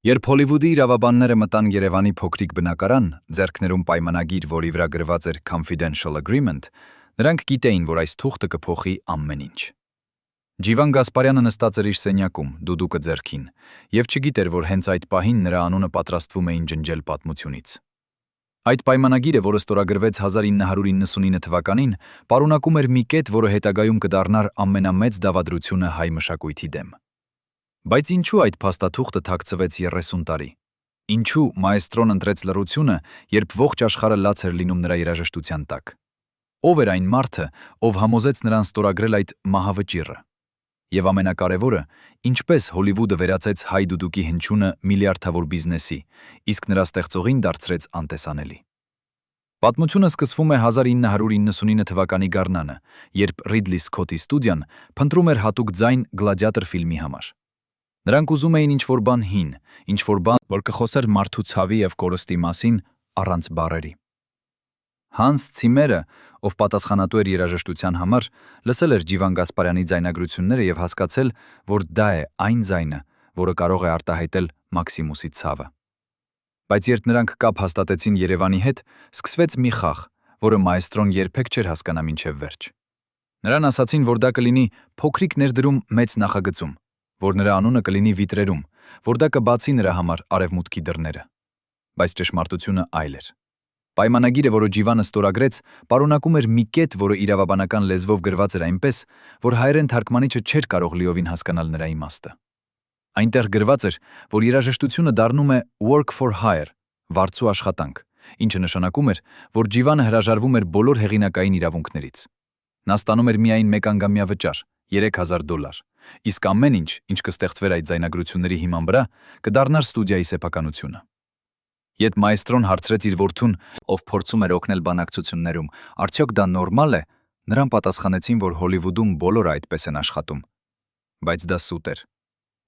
Երբ Հոլիվուդի իրավաբանները մտան Երևանի փոքրիկ բնակարան, ձեռքներում պայմանագիր, որի վրա գրված էր Confidential Agreement, նրանք գիտեին, որ այս թուղթը կփոխի ամեն ինչ։ Ջիվան Գասպարյանը նստած էր իր սենյակում, դուդուկը ձեռքին, եւ չգիտեր, որ հենց այդ պահին նրա անունը պատրաստվում էին ջնջել պատմությունից։ Այդ պայմանագիրը, որը ստորագրվեց 1999 թվականին, պարունակում էր մի կետ, որը հետագայում կդառնար ամենամեծ դավադրությունը հայ մշակույթի դեմ։ Բայց ինչու այդ փաստաթուղթը թաքցվեց 30 տարի։ Ինչու մաեստրոն ընտրեց լռությունը, երբ ողջ աշխարհը լաց էր լինում նրա երաժշտության տակ։ Ով էր այն մարդը, ով համոզեց նրան ստորագրել այդ մահավճիռը։ Եվ ամենակարևորը, ինչպես Հոլիվուդը վերածեց հայ դուդուկի հնչյունը միլիարդավոր բիզնեսի, իսկ նրա ստեղծողին դարձրեց անտեսանելի։ Պատմությունը սկսվում է 1999 թվականի գարնանը, երբ Ռիդլի Սքոթի ստուդիան փնտրում էր հատուկ ձայն Գլադիատոր ֆիլմի համար։ Նրանք ուզում էին ինչ-որ բան հին, ինչ-որ բան, որ կխոսեր մարդու ցավի եւ կորստի մասին առանց բառերի։ Հանս Ցիմերը, ով պատասխանատու էր երաժշտության համար, լսել էր Ջիվան Գասպարյանի ձայնագրությունները եւ հասկացել, որ դա է այն ձայնը, որը կարող է արտահայտել Մաքսիմուսի ցավը։ Բայց երբ նրանք կապ հաստատեցին Երևանի հետ, սկսվեց մի խաղ, որը մաեստրոն երբեք չէր հասկանա մինչև վերջ։ Նրան ասացին, որ դա կլինի փոքրիկ ներդրում մեծ նախագծում, որ նրա անունը կլինի վիտրերում, որ դա կբացի նրա համար արևմուտքի դռները։ Բայց ճշմարտությունը այլ էր։ Պայմանագիրը, որը Ջիվանը ստորագրեց, պարունակում էր մի կետ, որը իրավաբանական լեզվով գրված էր այնպես, որ հայերեն թարգմանիչը չէր կարող լիովին հասկանալ նրա իմաստը։ Այնտեղ գրված էր, որ երաժշտությունը դառնում է work for hire, վարձու աշխատանք, ինչը նշանակում էր, որ Ջիվանը հրաժարվում էր բոլոր հեղինակային իրավունքներից։ Նա ստանում էր միայն մեկ անգամյա վճար, $3000, իսկ ամեն ինչ, ինչ կստեղծվեր այդ ձայնագրությունների հիման վրա, կդառնար ստուդիայի սեփականությունը։ Երբ մաեստրոն հարցրեց իր որդուն, ով փորձում էր օգնել բանակցություններում, արդյոք դա նորմալ է, նրան պատասխանեցին, որ Հոլիվուդում բոլորը այդպես են աշխատում։ Բայց դա սուտ էր։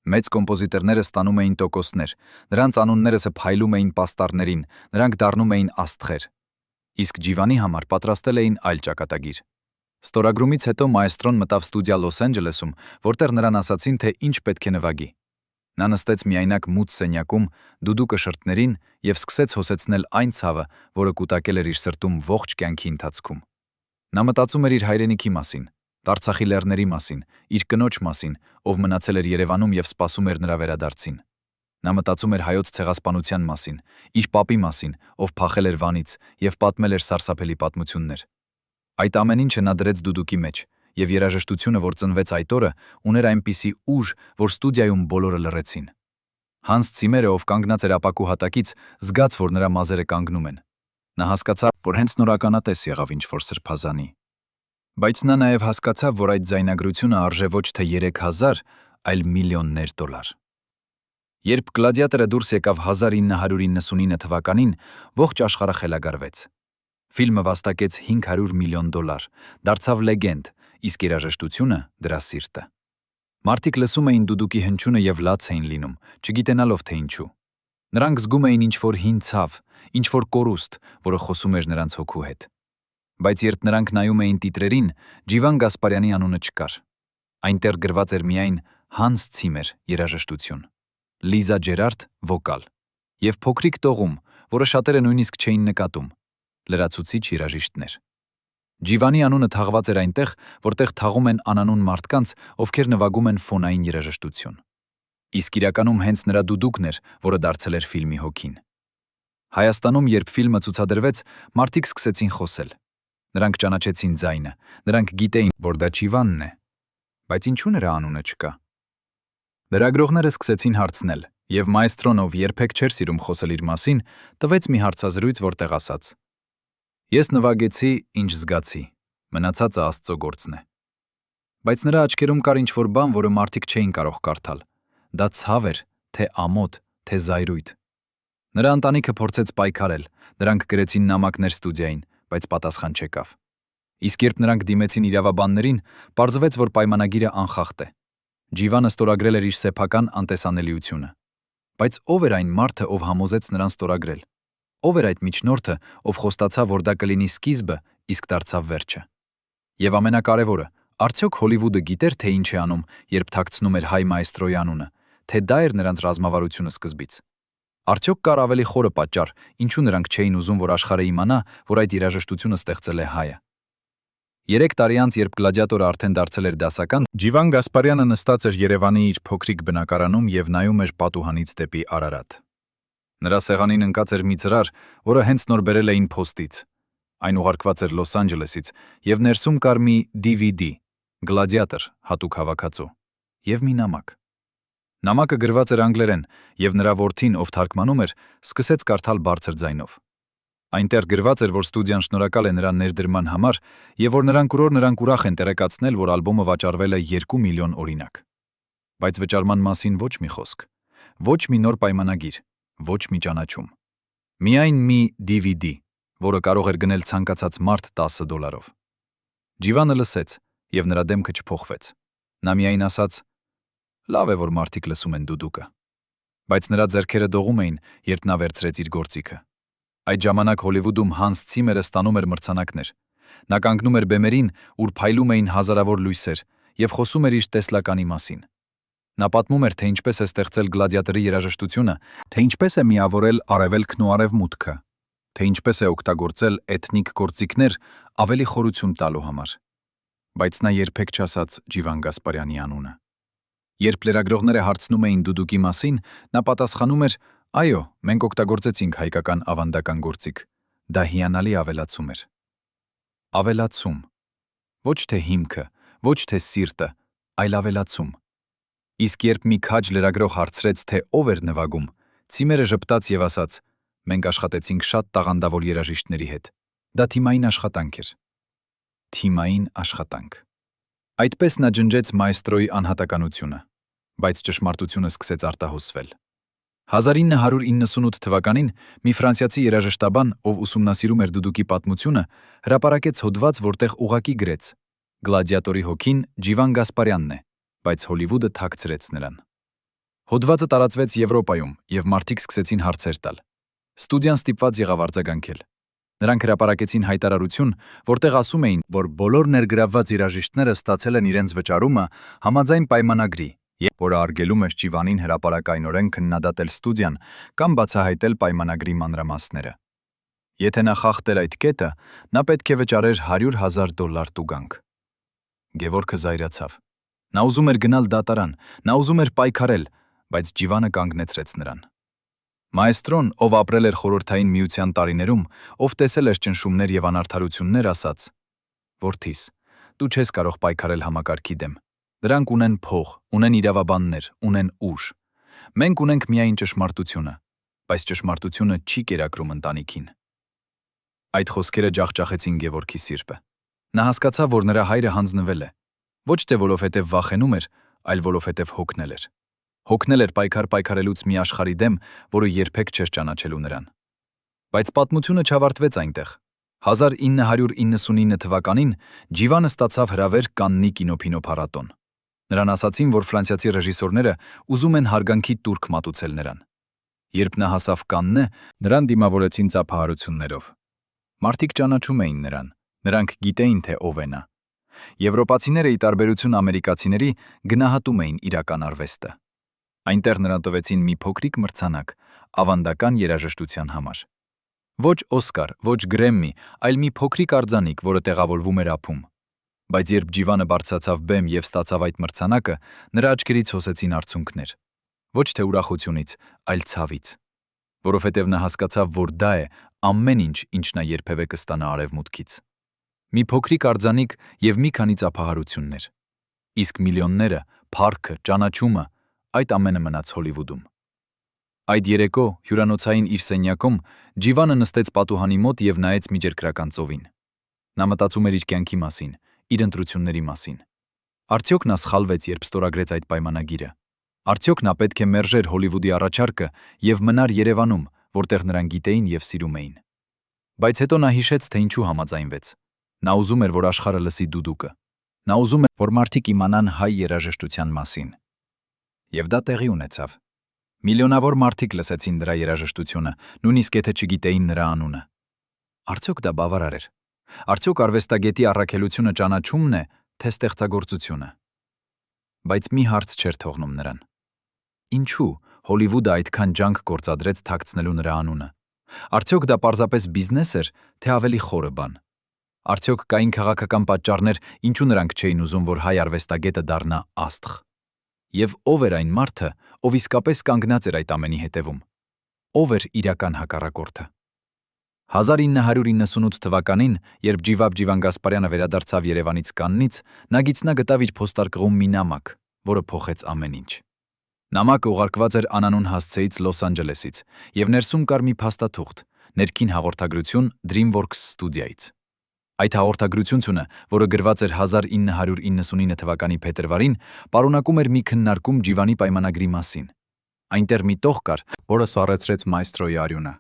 Մեծ կոմպոզիտորները ստանում էին տոկոսներ, նրանց անունները սփայլում էին պաստառներին, նրանք դառնում էին աստղեր։ Իսկ Ջիվանի համար պատրաստել էին այլ ճակատագիր։ Ստորագրումից հետո մաեստրոն մտավ ստուդիա Լոս Անջելեսում, որտեղ նրան ասացին, թե ինչ պետք է նվագի։ Նա նստեց միայնակ մութ սենյակում, դուդուկը շրթներին եւ սկսեց հոսեցնել այն ցավը, որը կուտակել էր իր սրտում ողջ կյանքի ընթացքում։ Նա մտածում էր իր հայրենիքի մասին, Արցախի լեռների մասին, իր կնոջ մասին, ով մնացել էր Երևանում եւ սպասում էր նրա վերադարձին։ Նա մտածում էր հայոց ցեղասպանության մասին, իր պապի մասին, ով փախել էր Վանից եւ պատմել էր սարսափելի պատմություններ։ Այդ ամեն ինչը նա դրեց դուդուկի մեջ, եւ երաժշտությունը, որ ծնվեց այդ օրը, ուներ այնպիսի ուժ, որ ստուդիայում բոլորը լռեցին։ Հանս Ցիմերը, ով կանգնած էր ապակու հատակից, զգաց, որ նրա մազերը կանգնում են։ Նա հասկացավ, որ հենց նորականատես եղավ ինչ-որ սրբազանի։ Բայց նա նաև հասկացավ, որ այդ ձայնագրությունը արժե ոչ թե 3000, այլ միլիոններ $։ Երբ Գլադիատորը դուրս եկավ 1999 թվականին, ողջ աշխարհը խելագարվեց։ Ֆիլմը վաստակեց $500 միլիոն, դարձավ լեգենդ, իսկ երաժշտությունը դրա սիրտը։ Մարդիկ լսում էին դուդուկի հնչյունը եւ լաց էին լինում, չգիտենալով թե ինչու։ Նրանք զգում էին ինչ-որ հին ցավ, ինչ-որ կորուստ, որը խոսում էր նրանց հոգու հետ։ Բայց երբ նրանք նայում էին տիտրերին, Ջիվան Գասպարյանի անունը չկար։ Այնտեղ գրված էր միայն Հանս Ցիմեր երաժշտություն, Լիզա Ջերարդ վոկալ եւ փոքրիկ տողում, որը շատերը նույնիսկ չէին նկատում, լրացուցիչ երաժիշտներ։ Ջիվանի անունը թաղված էր այնտեղ, որտեղ թաղում են անանուն մարդկանց, ովքեր նվագում են ֆոնային երաժշտություն։ Իսկ իրականում հենց նրա դուդուկն էր, որը դարձել էր ֆիլմի հոգին։ Հայաստանում, երբ ֆիլմը ցուցադրվեց, մարդիկ սկսեցին խոսել։ Նրանք ճանաչեցին ձայնը, նրանք գիտեին, որ դա Ջիվանն է, բայց ինչու նրա անունը չկա։ Լրագրողները սկսեցին հարցնել, եւ մաեստրոն, ով երբեք չէր սիրում խոսել իր մասին, տվեց մի հարցազրույց, որտեղ ասաց. Ես նվագեցի, ինչ զգացի, մնացածը Աստծո գործն է։ Բայց նրա աչքերում կար ինչ-որ բան, որը մարդիկ չէին կարող կարդալ։ Դա ցավ էր, թե ամոթ, թե զայրույթ։ Նրա ընտանիքը փորձեց պայքարել, նրանք գրեցին նամակներ ստուդիային, բայց պատասխան չեկավ։ Իսկ երբ նրանք դիմեցին իրավաբաններին, պարզվեց, որ պայմանագիրը անխախտ է։ Ջիվանը ստորագրել էր իր սեփական անտեսանելիությունը։ Բայց ով էր այն մարդը, ով համոզեց նրան ստորագրել։ Ով էր այդ միջնորդը, ով խոստացավ, որ դա կլինի սկիզբը, իսկ դարձավ վերջը։ Եվ ամենակարևորը, արդյոք Հոլիվուդը գիտեր, թե ինչ է անում, երբ թաքցնում էր հայ մաեստրոյի անունը, թե դա էր նրանց ռազմավարությունը սկզբից։ Արդյոք կար ավելի խորը պատճառ, ինչու նրանք չէին ուզում, որ աշխարհը իմանա, որ այդ երաժշտությունը ստեղծել է հայը։ 3 տարի անց, երբ գլադիատորը արդեն դարձել էր դասական, Ջիվան Գասպարյանը նստած էր Երևանի իր փոքրիկ բնակարանում եւ նայում էր պատուհանից դեպի Արարատ։ Նրա սեղանին ընկած էր մի ծրար, որը հենց նոր բերել էին փոստից։ Այն ուղարկված էր Լոս Անջելեսից եւ ներսում կար մի DVD, Գլադիատոր, հատուկ հավաքածու, եւ մի նամակ։ Նամակը գրված էր անգլերեն, եւ նրա որդին, ով թարգմանում էր, սկսեց կարդալ բարձր ձայնով։ Այնտեղ գրված էր, որ ստուդիան շնորհակալ է նրան ներդրման համար եւ որ նրանք ուրախ են տեղեկացնել, որ ալբոմը վաճառվել է 2 միլիոն օրինակ։ Բայց վճարման մասին ոչ մի խոսք, ոչ մի նոր պայմանագիր, ոչ մի ճանաչում։ Միայն մի DVD, որը կարող էր գնել ցանկացած մարդ $10։ Ջիվանը լսեց, եւ նրա դեմքը չփոխվեց։ Նա միայն ասաց. «Լավ է, որ մարդիկ լսում են դուդուկը»։ Բայց նրա ձեռքերը դողում էին, երբ նա վերցրեց իր գործիքը։ Այդ ժամանակ Հոլիվուդում Հանս Ցիմերը ստանում էր մրցանակներ։ Նա կանգնում էր բեմերին, ուր փայլում էին հազարավոր լույսեր, եւ խոսում էր իր տեսլականի մասին։ Նա պատմում էր, թե ինչպես է ստեղծել գլադիատորի երաժշտությունը, թե ինչպես է միավորել արևելքն ու արևմուտքը, թե ինչպես է օգտագործել էթնիկ գործիքներ ավելի խորություն տալու համար։ Բայց նա երբեք չասաց Ջիվան Գասպարյանի անունը։ Երբ լրագրողները հարցնում էին դուդուկի մասին, նա պատասխանում էր. «Այո, մենք օգտագործեցինք հայկական ավանդական գործիք։ Դա հիանալի ավելացում էր»։ Ավելացում։ Ոչ թե հիմքը, ոչ թե սիրտը, այլ ավելացում։ Իսկ երբ մի քաջ լրագրող հարցրեց, թե ով էր նվագում, Ցիմերը ժպտաց եւ ասաց. «Մենք աշխատեցինք շատ տաղանդավոր երաժիշտների հետ։ Դա թիմային աշխատանք էր»։ Թիմային աշխատանք։ Այդպես նա ջնջեց մայստրոյի անհատականությունը, բայց ճշմարտությունը սկսեց արտահոսվել։ 1998 թվականին մի ֆրանսիացի երաժշտաբան, ով ուսումնասիրում էր դուդուկի պատմությունը, հրապարակեց հոդված, որտեղ ուղղակի գրեց. «Գլադիատորի հոգին Ջիվան Գասպարյանն է», բայց Հոլիվուդը թաքցրեց նրան։ Հոդվածը տարածվեց Եվրոպայում, եւ մարդիկ սկսեցին հարցեր տալ։ Ստուդիան ստիպված եղավ արձագանքել։ Նրանք հրապարակեցին հայտարարություն, որտեղ ասում էին, որ բոլոր ներգրավված երաժիշտները ստացել են իրենց վճարումը համաձայն պայմանագրի, որը արգելում էր Ջիվանին հրապարակայնորեն քննադատել ստուդիան կամ բացահայտել պայմանագրի մանրամասները։ Եթե նա խախտեր այդ կետը, նա պետք է վճարեր $100,000 տուգանք։ Գևորգը զայրացավ։ Նա ուզում էր գնալ դատարան, նա ուզում էր պայքարել, բայց Ջիվանը կանգնեցրեց նրան։ Մայստրոն, ով ապրել էր խորհրդային միության տարիներում, ով տեսել էր ճնշումներ եւ անարդարություններ, ասաց. «Որդիս, դու չես կարող պայքարել համակարգի դեմ։ Դրանք ունեն փող, ունեն իրավաբաններ, ունեն ուժ։ Մենք ունենք միայն ճշմարտությունը, բայց ճշմարտությունը չի կերակրում ընտանիքին»։ Այդ խոսքերը ջախջախեցին Գևորգի սիրտը։ Նա հասկացավ, որ նրա հայրը հանձնվել է, ոչ թե որովհետև վախենում էր, այլ որովհետև հոգնել էր։ Հոգնել էր պայքարելուց մի աշխարհի դեմ, որը երբեք չէր ճանաչելու նրան։ Բայց պատմությունը չավարտվեց այնտեղ։ 1999 թվականին Ջիվանը ստացավ հրավեր Կաննի կինոփառատոն։ Նրան ասացին, որ ֆրանսիացի ռեժիսորները ուզում են հարգանքի տուրք մատուցել նրան։ Երբ նա հասավ Կաննը, նրան դիմավորեցին ծափահարություններով։ Մարդիկ ճանաչում էին նրան, նրանք գիտեին, թե ով է նա։ Եվրոպացիները, ի տարբերություն ամերիկացիների, գնահատում էին իրական արվեստը։ Այնտեղ նրան տվեցին մի փոքրիկ մրցանակ ավանդական երաժշտության համար։ Ոչ Օսկար, ոչ Գրեմմի, այլ մի փոքրիկ արձանիկ, որը տեղավորվում էր ափում։ Բայց երբ Ջիվանը բարձրացավ բեմ եւ ստացավ այդ մրցանակը, նրա աչքերից հոսեցին արցունքներ։ Ոչ թե ուրախությունից, այլ ցավից, որովհետև նա հասկացավ, որ դա է ամեն ինչ, ինչ նա երբևէ կստանա արևմուտքից։ Մի փոքրիկ արձանիկ եւ մի քանի ծափահարություններ։ Իսկ միլիոնները, փառքը, ճանաչումը, այդ ամենը մնաց Հոլիվուդում։ Այդ երեկո հյուրանոցային իր սենյակում Ջիվանը նստեց պատուհանի մոտ եւ նայեց միջերկրական ծովին։ Նա մտածում էր իր կյանքի մասին, իր ընտրությունների մասին։ Արդյոք նա սխալվեց, երբ ստորագրեց այդ պայմանագիրը։ Արդյոք նա պետք է մերժեր Հոլիվուդի առաջարկը եւ մնար Երևանում, որտեղ նրան գիտեին եւ սիրում էին։ Բայց հետո նա հիշեց, թե ինչու համաձայնվեց։ Նա ուզում էր, որ աշխարհը լսի դուդուկը։ Նա ուզում էր, որ մարդիկ իմանան հայ երաժշտության մասին։ Եվ դա տեղի ունեցավ։ Միլիոնավոր մարդիկ լսեցին նրա երաժշտությունը, նույնիսկ եթե չգիտեին նրա անունը։ Արդյոք դա բավարար էր։ Արդյոք արվեստագետի առաքելությունը ճանաչումն է, թե ստեղծագործությունը։ Բայց մի հարց չէր թողնում նրան։ Ինչու Հոլիվուդը այդքան ջանք գործադրեց թաքցնելու նրա անունը։ Արդյոք դա պարզապես բիզնես էր, թե ավելի խորը բան։ Արդյոք կային քաղաքական պատճառներ, ինչու նրանք չէին ուզում, որ հայ արվեստագետը դառնա աստղ։ Եվ ով էր այն մարդը, ով իսկապես կանգնած էր այդ ամենի հետևում։ Ով էր իրական հակառակորդը։ 1998 թվականին, երբ Ջիվաբ Ջիվանգասպարյանը վերադարձավ Երևանից Կաննից, նա գիծնա գտավ իր փոստարկղում մի նամակ, որը փոխեց ամեն ինչ։ Նամակը ուղարկված էր անանուն հասցեից Լոս Անջելեսից, եւ ներսում կար մի փաստաթուղթ՝ ներքին հաղորդագրություն DreamWorks ստուդիայից։ Այդ հաղորդագրությունը, որը գրված էր 1999 թվականի փետրվարին, պարունակում էր մի քննարկում Ջիվանի պայմանագրի մասին։ Այնտեղ մի տող կար, որը սառեցրեց մայստրոյի արյունը։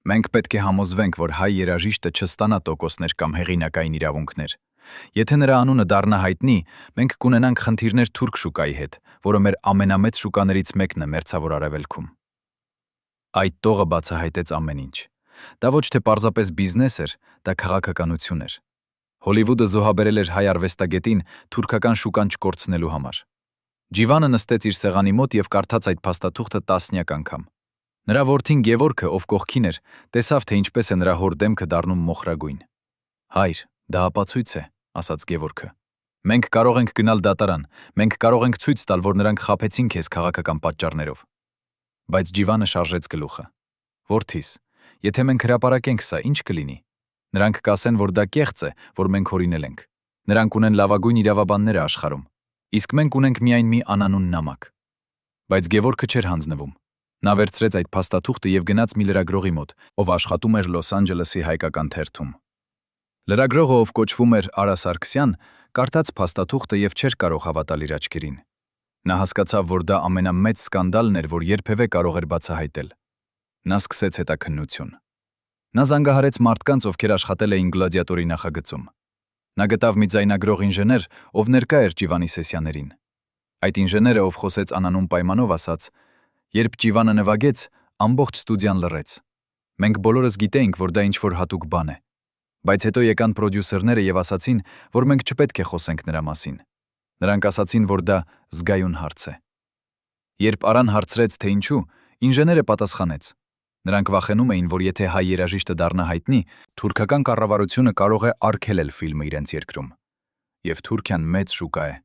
Մենք պետք է համոզվենք, որ հայ երաժիշտը չստանա տոկոսներ կամ հեղինակային իրավունքներ։ Եթե նրա անունը դառնա հայտնի, մենք կունենանք խնդիրներ թուրք շուկայի հետ, որը մեր ամենամեծ շուկաներից մեկն է Մերձավոր Արևելքում։ Այդ տողը բացահայտեց ամեն ինչ։ Դա ոչ թե պարզապես բիզնես էր, դա քաղաքականություն էր։ Հոլիվուդը զոհաբերել էր հայ արվեստագետին թուրքական շուկան չկորցնելու համար։ Ջիվանը նստեց իր սեղանի մոտ եւ կարդաց այդ փաստաթուղթը տասնյակ անգամ։ Նրա որդին Գևորգը, ով կողքին էր, տեսավ, թե ինչպես է նրա հոր դեմքը դառնում մոխրագույն։ Հայր, դա ապացույց է, ասաց Գևորգը։ Մենք կարող ենք գնալ դատարան, մենք կարող ենք ցույց տալ, որ նրանք խաբեցին քեզ քաղաքական պատճառներով։ Բայց Ջիվանը շարժեց գլուխը։ Որդիս, եթե մենք հրապարակենք սա, ինչ կլինի։ Նրանք կասեն, որ դա կեղծ է, որ մենք հորինել ենք։ Նրանք ունեն լավագույն իրավաբանները աշխարհում։ Իսկ մենք ունենք միայն մի անանուն նամակ։ Բայց Գևորգը չէր հանձնվում։ Նա վերցրեց այդ փաստաթուղթը եւ գնաց մի լրագրողի մոտ, ով աշխատում էր Լոս Անջելեսի հայկական թերթում։ Լրագրողը, ով կոչվում էր Արա Սարգսյան, կարդաց փաստաթուղթը եւ չէր կարող հավատալ իր աչքերին։ Նա հասկացավ, որ դա ամենամեծ սկանդալն էր, որ երբևէ կարող էր բացահայտել։ Նա սկսեց հետաքննություն։ Նա զանգահարեց մարդկանց, ովքեր աշխատել էին Գլադիատորի նախագծում։ Նա գտավ մի ձայնագրող ինժեներ, ով ներկա էր Ջիվանի սեսիաներին։ Այդ ինժեները, ով խոսեց անանուն պայմանով, ասաց. Երբ Ջիվանը նվագեց, ամբողջ ստուդիան լռեց։ Մենք բոլորս գիտեինք, որ դա ինչ-որ հատուկ բան է։ Բայց հետո եկան պրոդյուսերները եւ ասացին, որ մենք չպետք է խոսենք նրա մասին։ Նրանք ասացին, որ դա զգայուն հարց է։ Երբ Արան հարցրեց, թե ինչու, ինժեները պատասխանեց. նրանք վախենում էին, որ եթե հայ երաժիշտը դառնա հայտնի, թուրքական կառավարությունը կարող է արգելել ֆիլմը իրենց երկրում։ Եվ Թուրքիան մեծ շուկա է։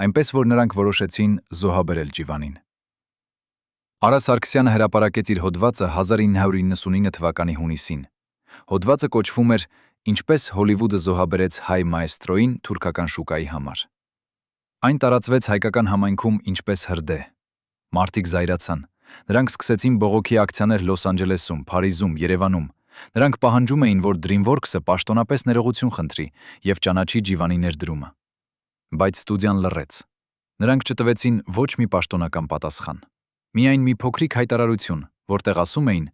Այնպես որ նրանք որոշեցին զոհաբերել Ջիվանին։ Արա Սարգսյանը հրապարակեց իր հոդվածը 1999 թվականի հունիսին։ Հոդվածը կոչվում էր «Ինչպես Հոլիվուդը զոհաբերեց հայ մայստրոին թուրքական շուկայի համար»։ Այն տարածվեց հայկական համայնքում ինչպես հրդեհ։ Մարդիկ զայրացան։ Նրանք սկսեցին բողոքի ակցիաներ Լոս Անջելեսում, Փարիզում, Երևանում։ Նրանք պահանջում էին, որ DreamWorks-ը պաշտոնապես ներողություն խնդրի եւ ճանաչի Ջիվանի ներդրումը։ Բայց ստուդիան լռեց։ Նրանք չտվեցին ոչ մի պաշտոնական պատասխան։ Միայն մի փոքրիկ հայտարարություն, որտեղ ասում էին.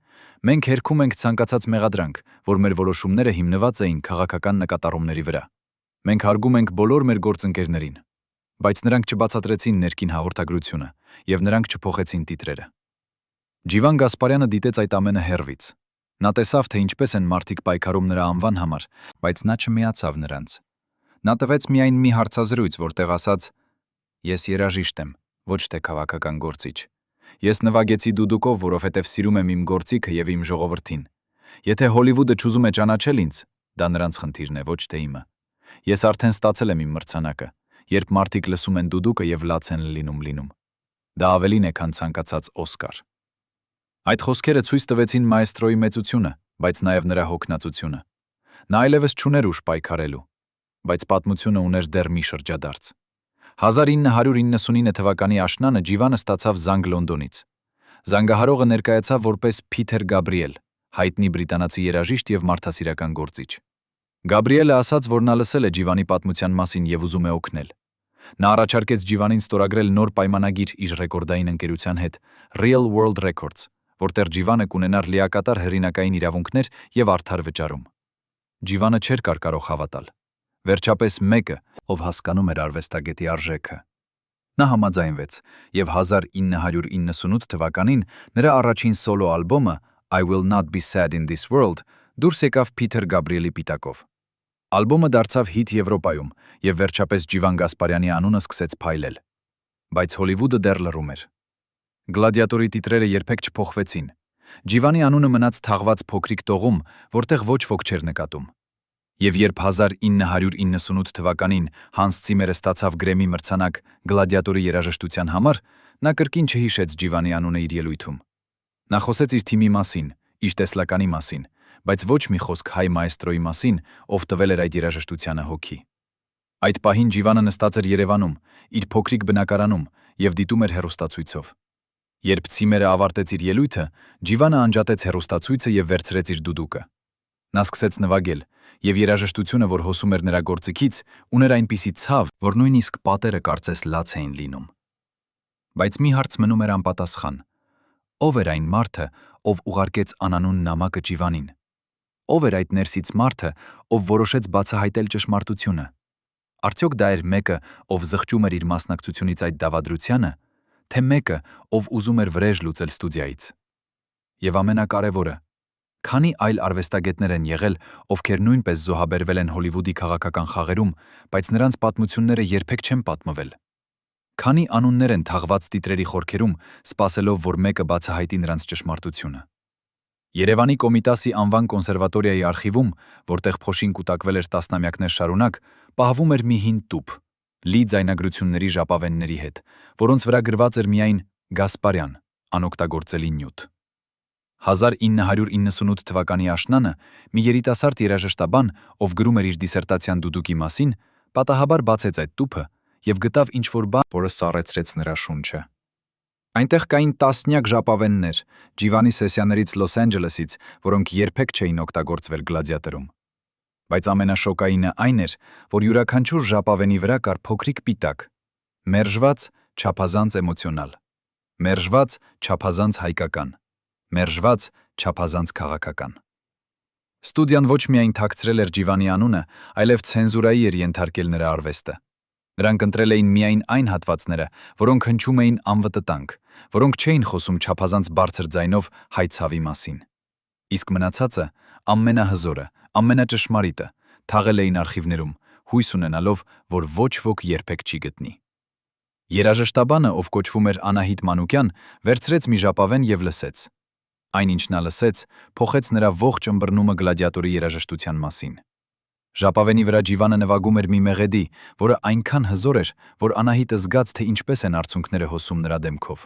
մենք հերքում ենք ցանկացած մեղադրանք, որ մեր որոշումները հիմնված էին քաղաքական նկատառումների վրա։ Մենք հարգում ենք բոլոր մեր գործընկերներին։ Բայց նրանք չբացատրեցին ներքին հաղորդագրությունը եւ նրանք չփոխեցին տիտրերը։ Ջիվան Գասպարյանը դիտեց այդ ամենը հեռվից։ Նա տեսավ, թե ինչպես են մարդիկ պայքարում նրա անվան համար, բայց նա չմիացավ նրանց։ Նա տվեց միայն մի հարցազրույց, որտեղ ասաց. ես երաժիշտ եմ, ոչ թե քաղաքական գործիչ։ Ես նվագեցի դուդուկով, որովհետև սիրում եմ իմ գործիքը եւ իմ ժողովրդին։ Եթե Հոլիվուդը չուզում է ճանաչել ինձ, դա նրանց խնդիրն է, ոչ թե իմը։ Ես արդեն ստացել եմ իմ մրցանակը, երբ մարդիկ լսում են դուդուկը եւ լաց են լինում։ Դա ավելին է, քան ցանկացած Օսկար։ Այդ խոսքերը ցույց տվեցին մայստրոյի մեծությունը, բայց նաեւ նրա հոգնածությունը։ Նա այլևս չուներ ուժ պայքարելու, բայց պատմությունը ուներ դեռ մի շրջադարձ։ 1999 թվականի աշնանը Ջիվանը ստացավ զանգ Լոնդոնից։ Զանգահարողը ներկայացավ որպես Փիթեր Գաբրիել, հայտնի բրիտանացի երաժիշտ եւ մարդասիրական գործիչ։ Գաբրիելը ասաց, որ նա լսել է Ջիվանի պատմության մասին եւ ուզում է օգնել։ Նա առաջարկեց Ջիվանին ստորագրել նոր պայմանագիր իր ռեկորդային ընկերության հետ, Real World Records, որտեղ Ջիվանը կունենար լիակատար հեղինակային իրավունքներ եւ արդար վճարում։ Ջիվանը չէր կարող հավատալ։ Վերջապես մեկը, ով հասկանում էր արվեստագետի արժեքը։ Նա համաձայնվեց եւ 1998 թվականին նրա առաջին սոլո ալբոմը I Will Not Be Sad in This World դուրս եկավ Փիթեր Գաբրիելի պիտակով։ Ալբոմը դարձավ հիթ Եվրոպայում եւ վերջապես Ջիվան Գասպարյանի անունը սկսեց փայլել։ Բայց Հոլիվուդը դեռ լռում էր։ Գլադիատորի տիտրերը երբեք չփոխվեցին։ Ջիվանի անունը մնաց թաղված փոքրիկ տողում, որտեղ ոչ ոք չէր նկատում։ Եվ երբ 1998 թվականին Հանս Ցիմերը ստացավ Գրեմի մրցանակ Գլադիատորի երաժշտության համար, նա կրկին չհիշեց Ջիվանի անունը իր ելույթում։ Նա խոսեց իր թիմի մասին, իր տեսլականի մասին, բայց ոչ մի խոսք հայ մաեստրոյի մասին, ով տվել էր այդ երաժշտությանը հոգի։ Այդ պահին Ջիվանը նստած էր Երևանում, իր փոքրիկ բնակարանում եւ դիտում էր հեռուստացույցով։ Երբ Ցիմերը ավարտեց իր ելույթը, Ջիվանը անջատեց հեռուստացույցը եւ վերցրեց իր դուդուկը։ Նա սկսեց նվագել, եւ երաժշտությունը, որ հոսում էր նրա գործիքից, ուներ այնպիսի ցավ, որ նույնիսկ պատերը կարծես լաց էին լինում։ Բայց մի հարց մնում էր անպատասխան. ով էր այն մարդը, ով ուղարկեց անանուն նամակը Ջիվանին։ Ով էր այդ ներսից մարդը, ով որոշեց բացահայտել ճշմարտությունը։ Արդյոք դա էր մեկը, ով զղջում էր իր մասնակցությունից այդ դավադրությանը, թե մեկը, ով ուզում էր վրեժ լուծել ստուդիայից։ Եվ ամենակարևորը, քանի այլ արվեստագետներ են եղել, ովքեր նույնպես զոհաբերվել են Հոլիվուդի քաղաքական խաղերում, բայց նրանց պատմությունները երբեք չեն պատմվել։ Քանի անուններ են թաղված տիտրերի խորքերում, սպասելով, որ մեկը բացահայտի նրանց ճշմարտությունը։ Երևանի Կոմիտասի անվան կոնսերվատորիայի արխիվում, որտեղ փոշին կուտակվել էր տասնամյակներ շարունակ, պահվում էր մի հին տուփ, լի ձայնագրությունների ժապավենների հետ, որոնց վրա գրված էր միայն Գասպարյան, անօգտագործելի նյութ։ 1998 թվականի աշնանը մի երիտասարդ երաժշտաբան, ով գրում էր իր դիսերտացիան դուդուկի մասին, պատահաբար բացեց այդ տուփը եւ գտավ ինչ-որ բան, որը սառեցրեց նրա շունչը։ Այնտեղ կային տասնյակ ժապավեններ Ջիվանի սեսիաներից Լոս Անջելեսից, որոնք երբեք չէին օգտագործվել Գլադիատորում։ Բայց ամենաշոկայինը այն էր, որ յուրաքանչյուր ժապավենի վրա կար փոքրիկ պիտակ, մերժված, չափազանց էմոցիոնալ, մերժված, չափազանց հայկական, մերժված, չափազանց քաղաքական։ Ստուդիան ոչ միայն թաքցրել էր Ջիվանի անունը, այլև ցենզուրայի էր ենթարկել նրա արվեստը։ Նրանք ընտրել էին միայն այն հատվածները, որոնք հնչում էին անվտտանք, որոնք չէին խոսում չափազանց բարձր ձայնով հայ ցավի մասին։ Իսկ մնացածը, ամենահզորը, ամենաճշմարիտը, թաղել էին արխիվներում, հույս ունենալով, որ ոչ ոք երբեք չի գտնի։ Երաժշտաբանը, ով կոչվում էր Անահիտ Մանուկյան, վերցրեց մի ժապավեն եւ լսեց։ Այնինչ նա լսեց, փոխեց նրա ողջ ըմբռնումը Գլադիատորի երաժշտության մասին։ Ժապավենի վրա Ջիվանը նվագում էր մի մեղեդի, որը այնքան հզոր էր, որ Անահիտը զգաց, թե ինչպես են արցունքները հոսում նրա դեմքով։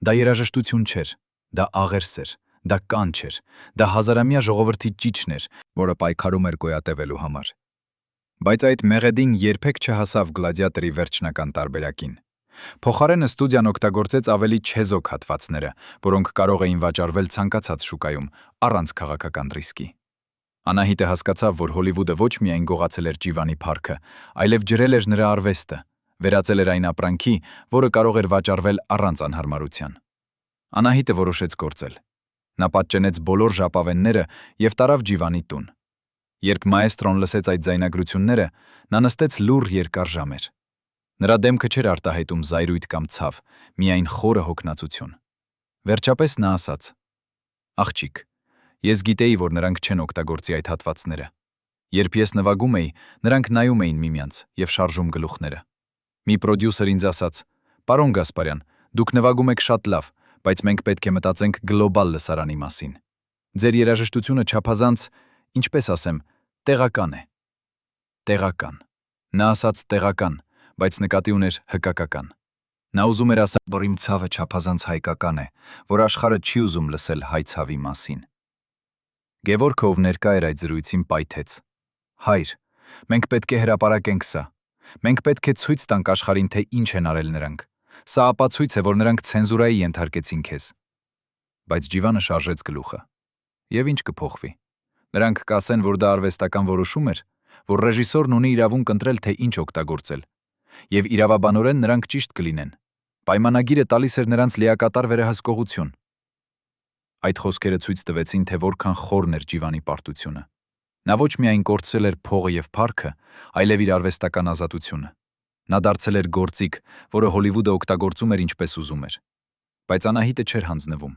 Դա երաժշտություն չէր, դա աղերս էր, դա կանչ էր, դա հազարամյա ժողովրդի ճիչն էր, որը պայքարում էր գոյատևելու համար։ Բայց այդ մեղեդին երբեք չհասավ Գլադիատորի վերջնական տարբերակին։ Փոխարենը ստուդիան օգտագործեց ավելի չեզոք հատվածները, որոնք կարող էին վաճառվել ցանկացած շուկայում, առանց քաղաքական ռիսկի։ Անահիտը հասկացավ, որ Հոլիվուդը ոչ միայն գողացել էր Ջիվանի փառքը, այլև ջրել էր նրա արվեստը, վերածել էր այն ապրանքի, որը կարող էր վաճառվել առանց անհարմարության։ Անահիտը որոշեց գործել։ Նա պատճենեց բոլոր ժապավենները եւ տարավ Ջիվանի տուն։ Երբ մաեստրոն լսեց այդ ձայնագրությունները, նա նստեց լուռ երկար ժամեր։ Նրա դեմքը չէր արտահայտում զայրույթ կամ ցավ, միայն խորը հոգնածություն։ Վերջապես նա ասաց. «Աղջիկ, ես գիտեի, որ նրանք չեն օգտագործի այդ հատվածները։ Երբ ես նվագում էի, նրանք նայում էին միմյանց եւ շարժում գլուխները։ Մի պրոդյուսեր ինձ ասաց. «Պարոն Գասպարյան, դուք նվագում եք շատ լավ, բայց մենք պետք է մտածենք գլոբալ լսարանի մասին։ Ձեր երաժշտությունը չափազանց, ինչպես ասեմ, տեղական է»։ Տեղական։ Նա ասաց տեղական, բայց նկատի ուներ հկակական։ Նա ուզում էր ասել, որ իմ ցավը չափազանց հայկական է, որ աշխարհը չի ուզում լսել հայ ցավի մասին։ Գևորգը, ով ներկա էր այդ զրույցին, պայթեց. «Հայր, մենք պետք է հրապարակենք սա։ Մենք պետք է ցույց տանք աշխարհին, թե ինչ են արել նրանք։ Սա ապացույց է, որ նրանք ցենզուրայի ենթարկեցին քեզ»։ Բայց Ջիվանը շարժեց գլուխը։ Եվ ինչ կփոխվի։ Նրանք կասեն, որ դա արվեստական որոշում էր, որ ռեժիսորն ունի իրավունք ընտրել, թե ինչ օգտագործել։ Եվ իրավաբանորեն նրանք ճիշտ կլինեն։ Պայմանագիրը տալիս էր նրանց լիակատար վերահսկողություն։ Այդ խոսքերը ցույց տվեցին, թե որքան խորն էր Ջիվանի պարտությունը։ Նա ոչ միայն կորցրել էր փողը եւ փառքը, այլև իր արվեստական ազատությունը։ Նա դարձել էր գործիք, որը Հոլիվուդը օգտագործում էր ինչպես ուզում էր։ Բայց Անահիտը չէր հանձնվում։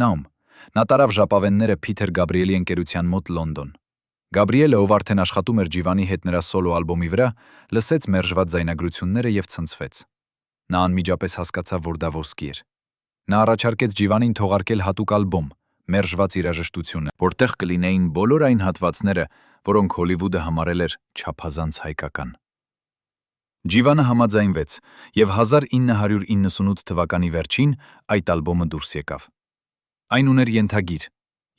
Նա Նա տարավ ժապավենները Փիթեր Գաբրիելի ընկերության մոտ Լոնդոն։ Գաբրիելը, ով արդեն աշխատում էր Ջիվանի հետ նրա սոլո ալբոմի վրա, լսեց մերժված ձայնագրությունները եւ ցնցվեց։ Նա անմիջապես հասկացավ, որ դա ոսկի էր։ Նա առաջարկեց Ջիվանին թողարկել հատուկ ալբոմ, մերժված երաժշտությունը, որտեղ կլինեին բոլոր այն հատվածները, որոնք Հոլիվուդը համարել էր չափազանց հայկական։ Ջիվանը համաձայնվեց, եւ 1998 թվականի վերջին այդ ալբոմը դուրս եկավ։ Այն ուներ ենթագիր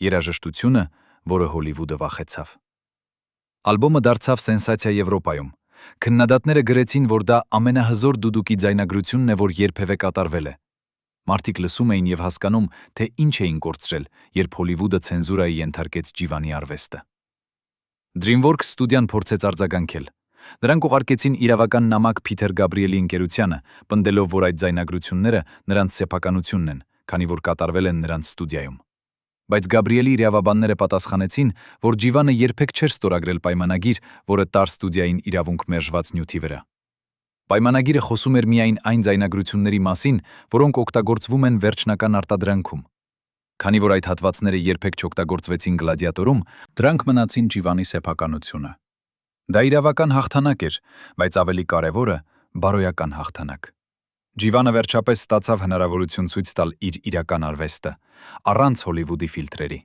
«Երաժշտությունը, որը Հոլիվուդը վախեցավ»։ Ալբոմը դարձավ սենսացիա Եվրոպայում։ Քննադատները գրեցին, որ դա ամենահզոր դուդուկի ձայնագրությունն է, որ երբևէ կատարվել է։ Մարդիկ լսում էին եւ հասկանում, թե ինչ էին կորցրել, երբ Հոլիվուդը ցենզուրայի ենթարկեց Ջիվանի արվեստը։ DreamWorks ստուդիան փորձեց արձագանքել։ Նրանք ուղարկեցին իրավական նամակ Փիթեր Գաբրիելի ընկերությանը, պնդելով, որ այդ ձայնագրությունները նրանց սեփականությունն են, քանի որ կատարվել են նրանց ստուդիայում։ Բայց Գաբրիելի իրավաբանները պատասխանեցին, որ Ջիվանը երբեք չէր ստորագրել պայմանագիր, որը տար ստուդիային իրավունք մերժված նյութի վրա։ Պայմանագիրը խոսում էր միայն այն ձայնագրությունների մասին, որոնք օգտագործվում են վերջնական արտադրանքում։ Քանի որ այդ հատվածները երբեք չօգտագործվեցին Գլադիատորում, դրանք մնացին Ջիվանի սեփականությունը։ Դա իրավական հաղթանակ էր, բայց ավելի կարևորը բարոյական հաղթանակ։ Ջիվանը վերջապես ստացավ հնարավորություն ցույց տալ իր իրական արվեստը, առանց Հոլիվուդի ֆիլտրերի։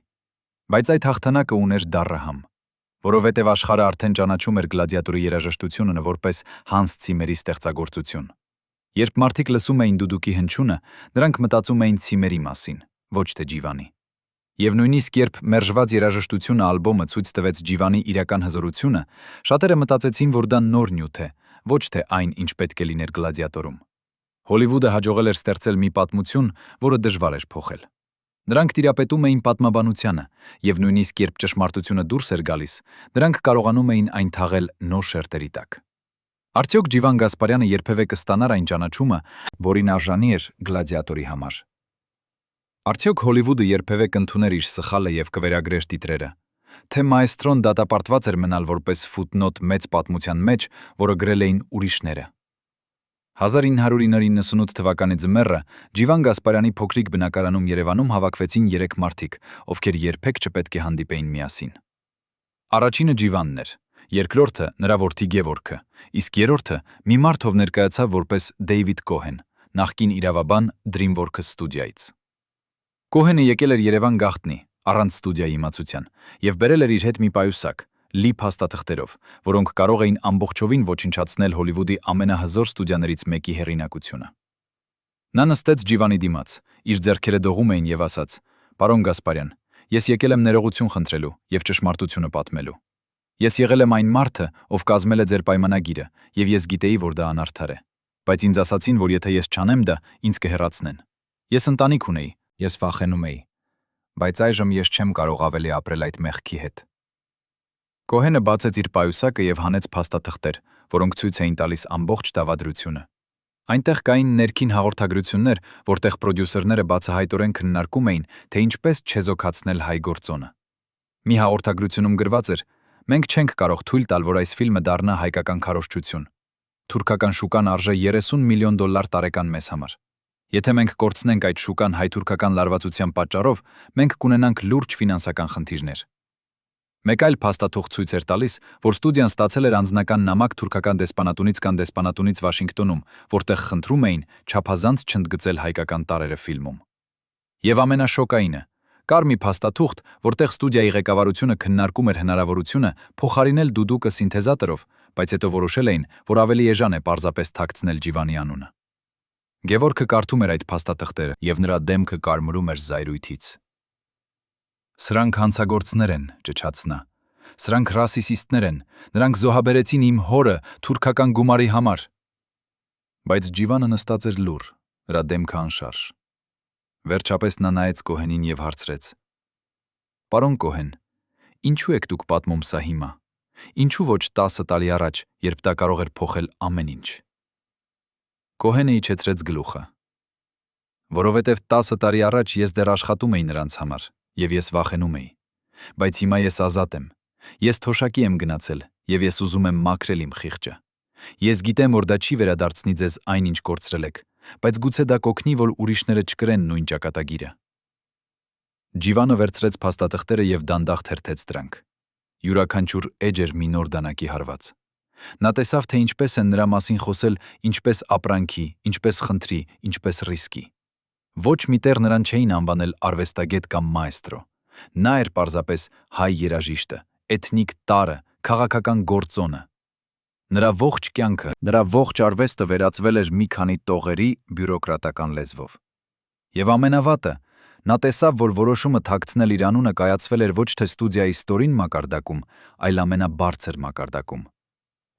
Բայց այդ հաղթանակը ուներ դառը համ, որովհետև աշխարհը արդեն ճանաչում էր Գլադիատորի երաժշտությունը որպես Հանս Ցիմերի ստեղծագործություն։ Երբ մարդիկ լսում էին դուդուկի հնչյունը, նրանք մտածում էին Ցիմերի մասին, ոչ թե Ջիվանի։ Եվ նույնիսկ երբ մերժված երաժշտությունը ալբոմը ցույց տվեց Ջիվանի իրական հզորությունը, շատերը մտածեցին, որ դա նոր նյութ է, ոչ թե այն, ինչ պետք է լիներ Գլադիատորում։ Հոլիվուդը հաջողել էր ստեղծել մի պատմություն, որը դժվար էր փոխել։ Նրանք տիրապետում էին պատմաբանությանը, եւ նույնիսկ երբ ճշմարտությունը դուրս էր գալիս, նրանք կարողանում էին այն թաղել նոր շերտերի տակ։ Արդյոք Ջիվան Գասպարյանը երբևէ կստանար այն ճանաչումը, որին արժանի էր Գլադիատորի համար։ Արդյոք Հոլիվուդը երբևէ կընդուներ իր սխալը եւ կվերագրեր տիտրերը, թե Մաեստրոն դատապարտված էր մնալ որպես ֆուտնոտ մեծ պատմության մեջ, որը գրել էին ուրիշները։ 1998 թվականի ձմեռը Ջիվան Գասպարյանի փոքրիկ բնակարանում Երևանում հավաքվեցին 3 մարդիկ, ովքեր երբեք չպետք է հանդիպեին միասին։ Առաջինը Ջիվանն էր, երկրորդը նրա որդի Գևորգը, իսկ երրորդը մի մարդ, ով ներկայացավ որպես Դեյվիդ Կոհեն, նախկին իրավաբան DreamWorks ստուդիայից։ Կոհենը եկել էր Երևան գաղտնի, առանց ստուդիայի իմացության, եւ բերել էր իր հետ մի պայուսակ, լի փաստաթղթերով, որոնք կարող էին ամբողջովին ոչնչացնել Հոլիվուդի ամենահզոր ստուդիաներից մեկի հեղինակությունը։ Նա նստեց Ջիվանի դիմաց, իր ձեռքերը դողում էին եւ ասաց. «Պարոն Գասպարյան, ես եկել եմ ներողություն խնդրելու եւ ճշմարտությունը պատմելու։ Ես եղել եմ այն մարդը, ով կազմել է ձեր պայմանագիրը, եւ ես գիտեի, որ դա անարդար է։ Բայց ինձ ասացին, որ եթե ես չանեմ դա, ինձ կհեռացնեն։ Ես ընտանիք ունեի, ես վախենում էի, բայց այժմ ես չեմ կարող ավելի ապրել այդ մեղքի հետ»։ Կոհենը բացեց իր պայուսակը եւ հանեց փաստաթղթեր, որոնք ցույց էին տալիս ամբողջ դավադրությունը։ Այնտեղ կային ներքին հաղորդագրություններ, որտեղ պրոդյուսերները բացահայտորեն քննարկում էին, թե ինչպես չեզոքացնել հայ գործոնը։ Մի հաղորդագրությունում գրված էր. «Մենք չենք կարող թույլ տալ, որ այս ֆիլմը դառնա հայկական քարոզչություն։ Թուրքական շուկան արժե $30 միլիոն տարեկան մեզ համար։ Եթե մենք կորցնենք այդ շուկան հայ-թուրքական լարվածության պատճառով, մենք կունենանք լուրջ ֆինանսական խնդիրներ»։ Մեկ այլ փաստաթուղթ ցույց էր տալիս, որ ստուդիան ստացել էր անձնական նամակ թուրքական դեսպանատունից կամ դեսպանատունից Վաշինգտոնում, որտեղ խնդրում էին չափազանց չընդգծել հայկական տարրերը ֆիլմում։ Եվ ամենաշոկայինը, կար մի փաստաթուղթ, որտեղ ստուդիայի ղեկավարությունը քննարկում էր հնարավորությունը փոխարինել դուդուկը սինթեզատորով, բայց հետո որոշել էին, որ ավելի էժան է պարզապես թաքցնել Ջիվանի անունը։ Գևորգը կարդում էր այդ փաստաթղթերը, եւ նրա դեմքը կարմրում էր զայրույթից։ «Սրանք հանցագործներ են», ճչաց նա։ «Սրանք ռասիստներ են, նրանք զոհաբերեցին իմ հորը թուրքական գումարի համար»։ Բայց Ջիվանը նստած էր լուռ, նրա դեմքը անշարժ։ Վերջապես նա նայեց Կոհենին եւ հարցրեց. «Պարոն Կոհեն, ինչու եք դուք պատմում սա հիմա։ Ինչու ոչ 10 տարի առաջ, երբ դա կարող էր փոխել ամեն ինչ»։ Կոհենը իջեցրեց գլուխը։ «Որովհետև 10 տարի առաջ ես դեռ աշխատում էի նրանց համար, եւ ես վախենում էի։ Բայց հիմա ես ազատ եմ։ Ես թոշակի եմ գնացել, եւ ես ուզում եմ մաքրել իմ խիղճը։ Ես գիտեմ, որ դա չի վերադարձնի ձեզ այն, ինչ կորցրել եք, բայց գուցե դա կօգնի, որ ուրիշները չկրեն նույն ճակատագիրը»։ Ջիվանը վերցրեց փաստաթղթերը եւ դանդաղ թերթեց դրանք։ Յուրաքանչյուր էջ էր մի նոր դանակի հարված։ Նա տեսավ, թե ինչպես են նրա մասին խոսել ինչպես ապրանքի, ինչպես խնդրի, ինչպես ռիսկի։ Ոչ մի տեղ նրան չէին անվանել արվեստագետ կամ մայստրո։ Նա էր պարզապես հայ երաժիշտը, էթնիկ տարը, քաղաքական գործոնը։ Նրա ողջ կյանքը, նրա ողջ արվեստը վերածվել էր մի քանի տողերի բյուրոկրատական լեզվով։ Եվ ամենավատը, նա տեսավ, որ որոշումը թաքցնել իր անունը կայացվել էր ոչ թե ստուդիայի ստորին մակարդակում, այլ ամենաբարձր մակարդակում։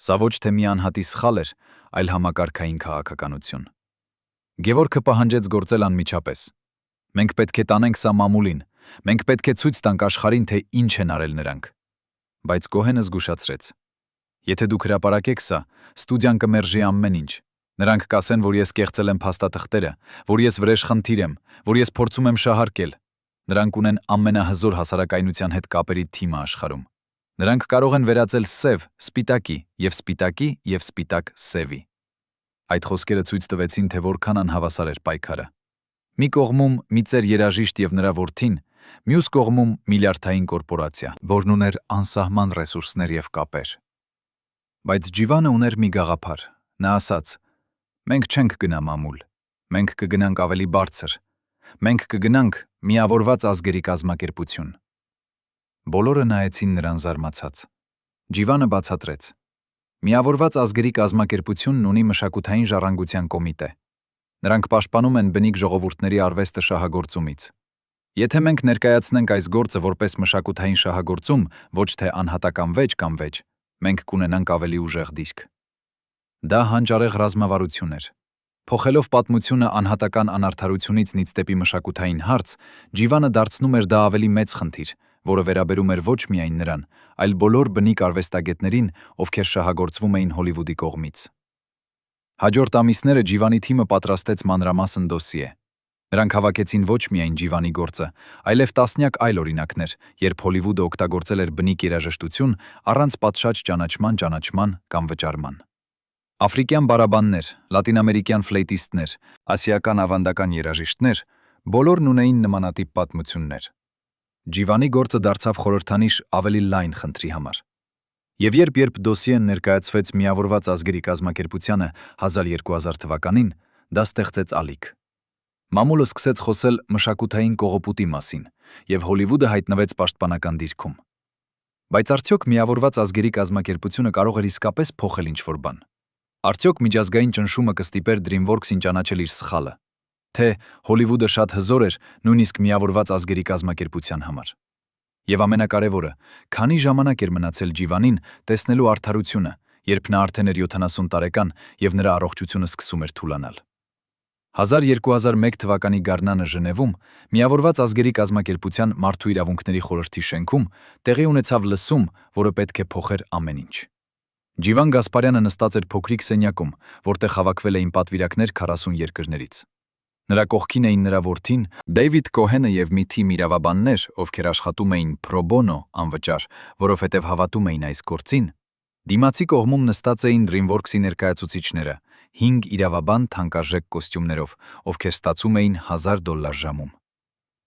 Սա ոչ թե մի անհատի սխալ էր, այլ համակարգային քաղաքականություն։ Գևորգը պահանջեց գործել անմիջապես։ Մենք պետք է տանենք սա մամուլին, մենք պետք է ցույց տանք աշխարհին, թե ինչ են արել նրանք։ Բայց Կոհենը զգուշացրեց. Եթե դուք հրապարակեք սա, ստուդիան կմերժի ամեն ինչ։ Նրանք կասեն, որ ես կեղծել եմ փաստաթղթերը, որ ես վրեժխնդիր եմ, որ ես փորձում եմ շահարկել։ Նրանք ունեն ամենահզոր հասարակայնության հետ կապերի թիմը աշխարհում։ Նրանք կարող են վերածել սև սպիտակի եւ սպիտակ սևի։ Այդ խոսքերը ցույց տվեցին, թե որքան անհավասար էր պայքարը։ Մի կողմում մի ծեր երաժիշտ եւ նրա որդին, մյուս կողմում միլիարդային կորպորացիա, որն ուներ անսահման ռեսուրսներ եւ կապեր։ Բայց Ջիվանը ուներ մի գաղափար։ Նա ասաց. «Մենք չենք գնա մամուլ, մենք կգնանք ավելի բարձր, մենք կգնանք միավորված ազգերի կազմակերպություն»։ Բոլորը նայեցին նրան զարմացած։ Ջիվանը բացատրեց. Միավորված ազգերի կազմակերպությունն ունի մշակութային ժառանգության կոմիտե։ Նրանք պաշտպանում են բնիկ ժողովուրդների արվեստը շահագործումից։ Եթե մենք ներկայացնենք այս գործը որպես մշակութային շահագործում, ոչ թե անհատական վեճ կամ վեճ, մենք կունենանք ավելի ուժեղ դիրք։ Դա հանճարեղ ռազմավարություն էր։ Փոխելով պատմությունը անհատական անարդարությունից դեպի մշակութային հարց, Ջիվանը դարձնում էր դա ավելի մեծ խնդիր, որը վերաբերում էր ոչ միայն նրան, այլ բոլոր բնիկ արվեստագետներին, ովքեր շահագործվում էին Հոլիվուդի կողմից։ Հաջորդ ամիսները Ջիվանի թիմը պատրաստեց մանրամասն դոսիե։ Նրանք հավաքեցին ոչ միայն Ջիվանի գործը, այլև տասնյակ այլ օրինակներ, երբ Հոլիվուդը օգտագործել էր բնիկ երաժշտություն առանց պատշաճ ճանաչման կամ վճարման։ Աֆրիկյան բարաբաններ, լատինամերիկյան ֆլեյտիստներ, ասիական ավանդական երաժիշտներ, բոլորն ունեին նմանատիպ պատմություններ։ Ջիվանի գործը դարձավ խորհրդանիշ ավելի լայն խնդրի համար։ Եվ երբ դոսիեն ներկայացվեց Միավորված ազգերի կազմակերպությանը 1200 թվականին, դա ստեղծեց ալիք։ Մամուլը սկսեց խոսել մշակութային կողոպուտի մասին, եւ Հոլիվուդը հայտնվեց պաշտպանական դիրքում։ Բայց արդյոք Միավորված ազգերի կազմակերպությունը կարող էր իսկապես փոխել ինչ-որ բան։ Արդյոք միջազգային ճնշումը կստիպեր DreamWorks-ին ճանաչել իր սխալը։ Թե Հոլիվուդը շատ հզոր էր նույնիսկ Միավորված ազգերի կազմակերպության համար։ Եվ ամենակարևորը, քանի ժամանակ էր մնացել Ջիվանին տեսնելու արդարությունը, երբ նա արդեն էր 70 տարեկան եւ նրա առողջությունը սկսում էր թուլանալ։ 1201 թվականի գարնանը Ժնևում Միավորված ազգերի կազմակերպության մարդու իրավունքների խորհրդի շենքում տեղի ունեցավ լսում, որը պետք է փոխեր ամեն ինչ։ Ջիվան Գասպարյանը նստած էր փոքրիկ սենյակում, որտեղ հավաքվել էին պատվիրակներ 40 երկրներից։ Նրա կողքին էին նրա որդին, Դեյվիդ Կոհենը եւ մի թիմ իրավաբաններ, ովքեր աշխատում էին pro bono անվճար, որովհետեւ հավատում էին այս գործին։ Դիմացի կողմում նստած էին DreamWorks-ի ներկայացուցիչները, 5 իրավաբան թանկարժեք կոստյումներով, ովքեր ստացում էին $1000 ժամում։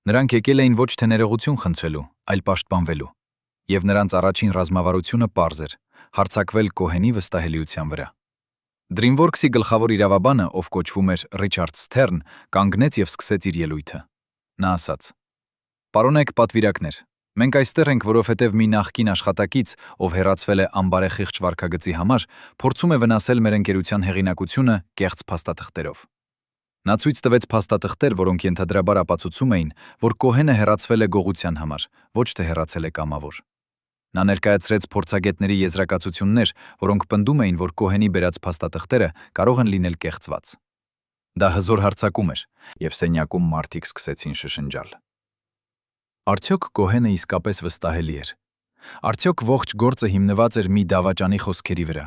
Նրանք եկել էին ոչ թե ներողություն խնդրելու, այլ պաշտպանվելու։ Եվ նրանց առաջին ռազմավարությունը պարզ էր՝ հարձակվել Կոհենի վստահելիության վրա։ DreamWorks-ի գլխավոր իրավաբանը, ով կոչվում էր Ռիչարդ Սթերն, կանգնեց եւ սկսեց իր ելույթը։ Նա ասաց. «Պարոնեք պատվիրակներ, մենք այստեղ ենք, որովհետեւ մի նախկին աշխատակից, ով հեռացվել է անբարեխիղճ վարքագծի համար, փորձում է վնասել մեր ընկերության հեղինակությունը կեղծ փաստաթղթերով»։ Նա ցույց տվեց փաստաթղթեր, որոնք ենթադրաբար ապացուցում էին, որ Կոհենը հեռացվել է գողության համար, ոչ թե հեռացել է կամավոր։ Նա ներկայացրեց փորձագետների եզրակացություններ, որոնք պնդում էին, որ Կոհենի բերած փաստաթղթերը կարող են լինել կեղծված։ Դա հզոր հարձակում էր, եւ սենյակում մարդիկ սկսեցին շշնջալ։ Արդյոք Կոհենը իսկապես վստահելի էր։ Արդյոք ողջ գործը հիմնված էր մի դավաճանի խոսքերի վրա։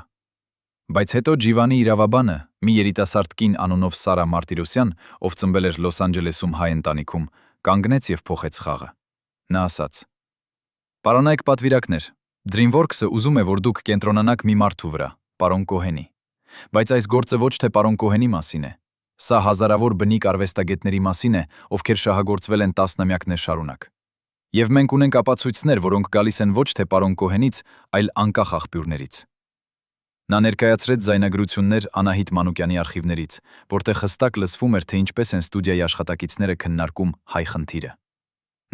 Բայց հետո Ջիվանի իրավաբանը, մի երիտասարդ կին անունով Սարա Մարտիրոսյան, ով ծնվել էր Լոս Անջելեսում հայ ընտանիքում, կանգնեց եւ փոխեց խաղը։ Նա ասաց. «Պարոնայք պատվիրակներ, DreamWorks-ը ուզում է, որ դուք կենտրոնանաք մի մարդու վրա, պարոն Կոհենի։ Բայց այս գործը ոչ թե պարոն Կոհենի մասին է։ Սա հազարավոր բնիկ արվեստագետների մասին է, ովքեր շահագործվել են տասնամյակներ շարունակ։ Եվ մենք ունենք ապացույցներ, որոնք գալիս են ոչ թե պարոն Կոհենից, այլ անկախ աղբյուրներից»։ Նա ներկայացրեց ձայնագրություններ Անահիտ Մանուկյանի արխիվներից, որտեղ հստակ լսվում էր, թե ինչպես են ստուդիայի աշխատակիցները քննարկում հայ խնդիրը։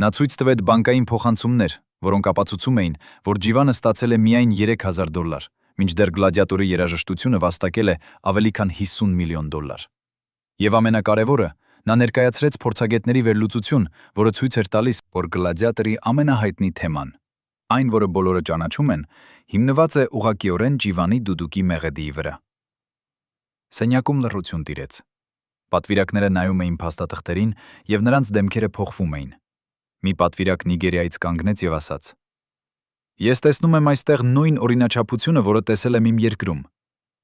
Նա ցույց տվեց բանկային փոխանցումներ, որոնք ապացուցում էին, որ Ջիվանը ստացել է միայն $3000, մինչդեռ Գլադիատորի երաժշտությունը վաստակել է ավելի քան $50 միլիոն։ Եվ ամենակարևորը, նա ներկայացրեց փորձագետների վերլուծություն, որը ցույց էր տալիս, որ Գլադիատորի ամենահայտնի թեման, այն, որը բոլորը ճանաչում են, հիմնված է ուղղակիորեն Ջիվանի դուդուկի մեղեդիի վրա։ Սենյակում լռություն տիրեց։ Պատվիրակները նայում էին փաստաթղթերին, եւ նրանց դեմքերը փոխվում էին։ Մի պատվիրակ Նիգերիայից կանգնեց եւ ասաց. «Ես տեսնում եմ այստեղ նույն օրինաչափությունը, որը տեսել եմ իմ երկրում։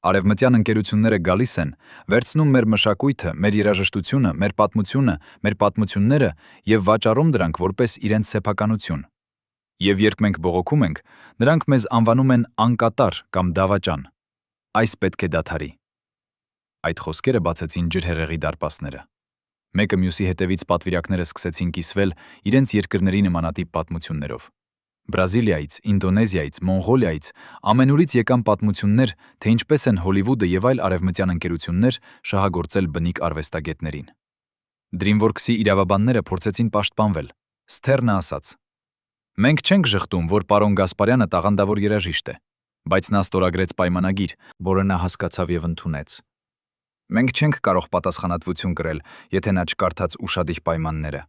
Արևմտյան ընկերությունները գալիս են, վերցնում մեր մշակույթը, մեր երաժշտությունը, մեր պատմությունները եւ վաճառում դրանք որպես իրենց սեփականություն։ Եվ երբ մենք բողոքում ենք, նրանք մեզ անվանում են անկատար կամ դավաճան։ Այս պետք է դադարի»։ Այդ խոսքերը բացեցին ջրհեղեղի դարպասները։ Մեկը մյուսի հետևից պատվիրակները սկսեցին կիսվել իրենց երկրների նմանատիպ պատմություններով։ Բրազիլիայից, Ինդոնեզիայից, Մոնղոլիայից ամենուրից եկան պատմություններ, թե ինչպես են Հոլիվուդը եւ այլ արևմտյան ընկերություններ շահագործել բնիկ արվեստագետներին։ DreamWorks-ի իրավաբանները փորձեցին պաշտպանվել։ Սթերնը ասաց. «Մենք չենք ժխտում, որ պարոն Գասպարյանը տաղանդավոր երաժիշտ է, բայց նա ստորագրեց պայմանագիր, որը նա հասկացավ եւ ընդունեց։ Մենք չենք կարող պատասխանատվություն կրել, եթե նա չկարդաց ուշադիր պայմանները»։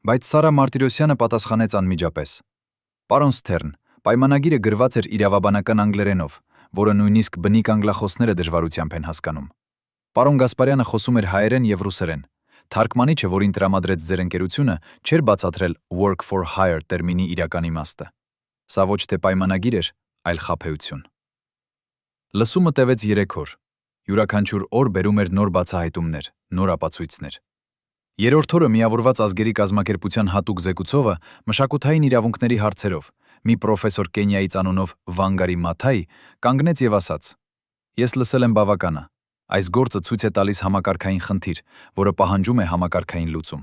Բայց Սարա Մարտիրոսյանը պատասխանեց անմիջապես. «Պարոն Սթերն, պայմանագիրը գրված էր իրավաբանական անգլերենով, որը նույնիսկ բնիկ անգլախոսները դժվարությամբ են հասկանում։ Պարոն Գասպարյանը խոսում էր հայերեն եւ ռուսերեն։ Թարգմանիչը, որին տրամադրեց ձեր ընկերությունը, չէր բացատրել work for hire տերմինի իրական իմաստը։ Սա ոչ թե պայմանագիր էր, այլ խաբեություն»։ Լսումը տևեց 3 օր։ Յուրաքանչյուր օր բերում էր նոր բացահայտումներ, նոր ապացույցներ։ Երրորդ օրը Միավորված ազգերի կազմակերպության հատուկ զեկուցողը մշակութային իրավունքների հարցերով, մի պրոֆեսոր Կենիայից անունով Վանգարի Մաթայ, կանգնեց եւ ասաց. «Ես լսել եմ բավականը։ Այս գործը ցույց է տալիս համակարգային խնդիր, որը պահանջում է համակարգային լուծում։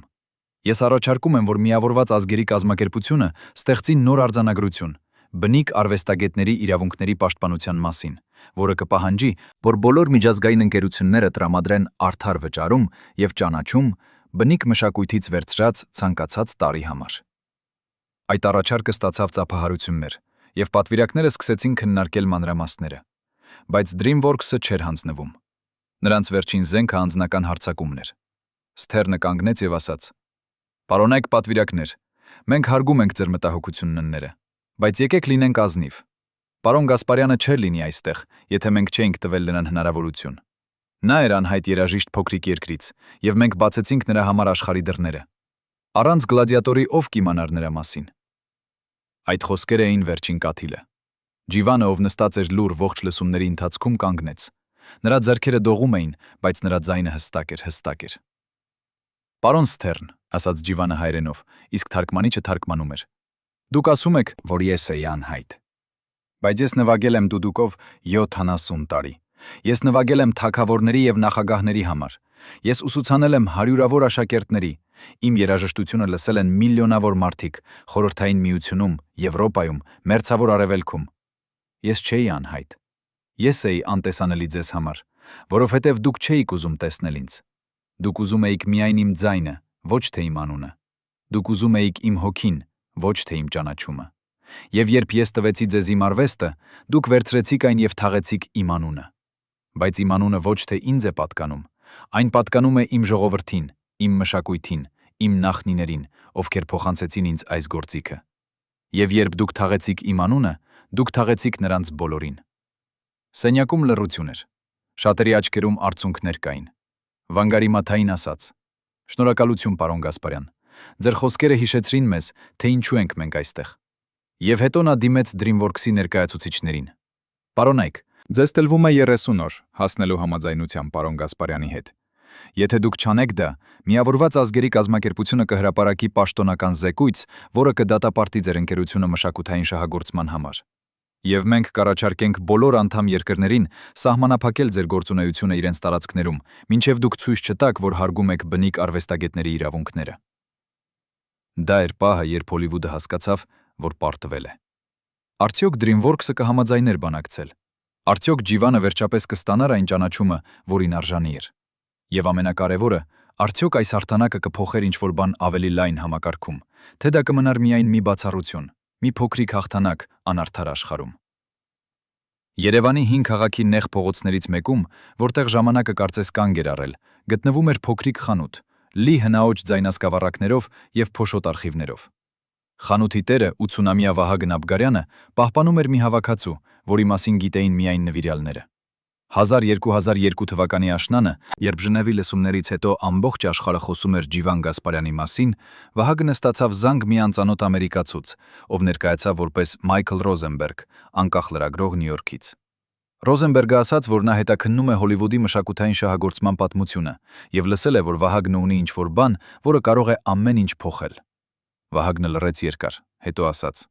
Ես առաջարկում եմ, որ Միավորված ազգերի կազմակերպությունը ստեղծի նոր արձանագրություն բնիկ արվեստագետների իրավունքների պաշտպանության մասին, որը կպահանջի, որ բոլոր միջազգային ընկերությունները տրամադրեն արդար վճարում եւ ճանաչում բնիկ մշակույթից վերցրած ցանկացած տարի համար»։ Այդ առաջարկը ստացավ ծափահարություններ, եւ պատվիրակները սկսեցին քննարկել մանրամասները, բայց DreamWorks-ը չէր հանձնվում։ Նրանց վերջին զենքը անձնական հարձակումն էր։ Սթերնը կանգնեց եւ ասաց. «Պարոնայք պատվիրակներ, մենք հարգում ենք ձեր մտահոգությունները, բայց եկեք լինենք ազնիվ։ Պարոն Գասպարյանը չէր լինի այստեղ, եթե մենք չէինք տվել նրան հնարավորություն։ Նա էր անհայտ երաժիշտ փոքրիկ երկրից, եւ մենք բացեցինք նրա համար աշխարհի դռները։ Առանց Գլադիատորի ով կիմանար նրա մասին»։ Այդ խոսքերը էին վերջին կաթիլը։ Ջիվանը, ով նստած էր լուռ ողջ լսումների ընթացքում, կանգնեց։ Նրա ձեռքերը դողում էին, բայց նրա ձայնը հստակ էր։ «Պարոն Սթերն», ասաց Ջիվանը հայերենով, իսկ թարգմանիչը թարգմանում էր. «Դուք ասում եք, որ ես էի անհայտ։ Բայց ես նվագել եմ դուդուկով 70 տարի։ Ես նվագել եմ թագավորների եւ նախագահների համար։ Ես ուսուցանել եմ հարյուրավոր աշակերտների։ Իմ երաժշտությունը լսել են միլիոնավոր մարդիկ Խորհրդային Միությունում, Եվրոպայում, Մերձավոր Արևելքում։ Ես չէի անհայտ։ Ես էի անտեսանելի ձեզ համար, որովհետև դուք չէիք ուզում տեսնել ինձ։ Դուք ուզում էիք միայն իմ ձայնը, ոչ թե իմ անունը։ Դուք ուզում էիք իմ հոգին, ոչ թե իմ ճանաչումը։ Եվ երբ ես տվեցի ձեզ իմ արվեստը, դուք վերցրեցիք այն եւ թաղեցիք իմ անունը։ Բայց իմ անունը ոչ թե ինձ է պատկանում, այն պատկանում է իմ ժողովրդին, իմ մշակույթին, իմ նախնիներին, ովքեր փոխանցեցին ինձ այս գործիքը։ Եվ երբ դուք թաղեցիք իմ անունը, դուք թաղեցիք նրանց բոլորին»։ Սենյակում լռություն էր։ Շատերի աչքերում արցունքներ կային։ Վանգարի Մաթային ասաց. «Շնորհակալություն, պարոն Գասպարյան։ Ձեր խոսքերը հիշեցրին մեզ, թե ինչու ենք մենք այստեղ»։ Եվ հետո նա դիմեց DreamWorks-ի ներկայացուցիչներին. «Պարոնայք, ձեզ տրվում է 30 օր հասնելու համաձայնության պարոն Գասպարյանի հետ։ Եթե դուք չանեք դա, Միավորված ազգերի կազմակերպությունը կհրապարակի պաշտոնական զեկույց, որը կդատապարտի ձեր ընկերությունը մշակութային շահագործման համար։ Եվ մենք կառաջարկենք բոլոր անդամ երկրներին սահմանափակել ձեր գործունեությունը իրենց տարածքներում, մինչև դուք ցույց չտաք, որ հարգում եք բնիկ արվեստագետների իրավունքները»։ Դա էր պահը, երբ Հոլիվուդը հասկացավ, որ պարտվել է։ Արդյոք DreamWorks-ը կհամաձայներ բանակցել։ Արդյոք Ջիվանը վերջապես կստանար այն ճանաչումը, որին արժանի էր։ Եվ ամենակարևորը, արդյոք այս հաղթանակը կփոխեր ինչ-որ բան ավելի լայն համակարգում, թե դա կմնար միայն մի բացառություն, մի փոքրիկ հաղթանակ անարդար աշխարհում։ Երևանի հին քաղաքի նեղ փողոցներից մեկում, որտեղ ժամանակը կարծես կանգ էր առել, գտնվում էր փոքրիկ խանութ, լի հնաոճ ձայնասկավառակներով եւ փոշոտ արխիվներով։ Խանութի տերը 80-ամյա Վահագն Աբգարյանը պահպանում էր մի հավաքածու, որի մասին գիտեին միայն նվիրյալները։ 2002 թվականի աշնանը, երբ Ժնևի լսումներից հետո ամբողջ աշխարհը խոսում էր Ջիվան Գասպարյանի մասին, Վահագնը ստացավ զանգ մի անծանոթ ամերիկացուց, ով ներկայացավ որպես Մայքլ Ռոզենբերգ, անկախ լրագրող Նյու Յորքից։ Ռոզենբերգը ասաց, որ նա հետաքննում է Հոլիվուդի մշակութային շահագործման պատմությունը եւ լսել է, որ Վահագնը ունի ինչ-որ բան, որը կարող է ամեն ինչ փոխել։ Վահագնը լռեց երկար, հետո ասաց.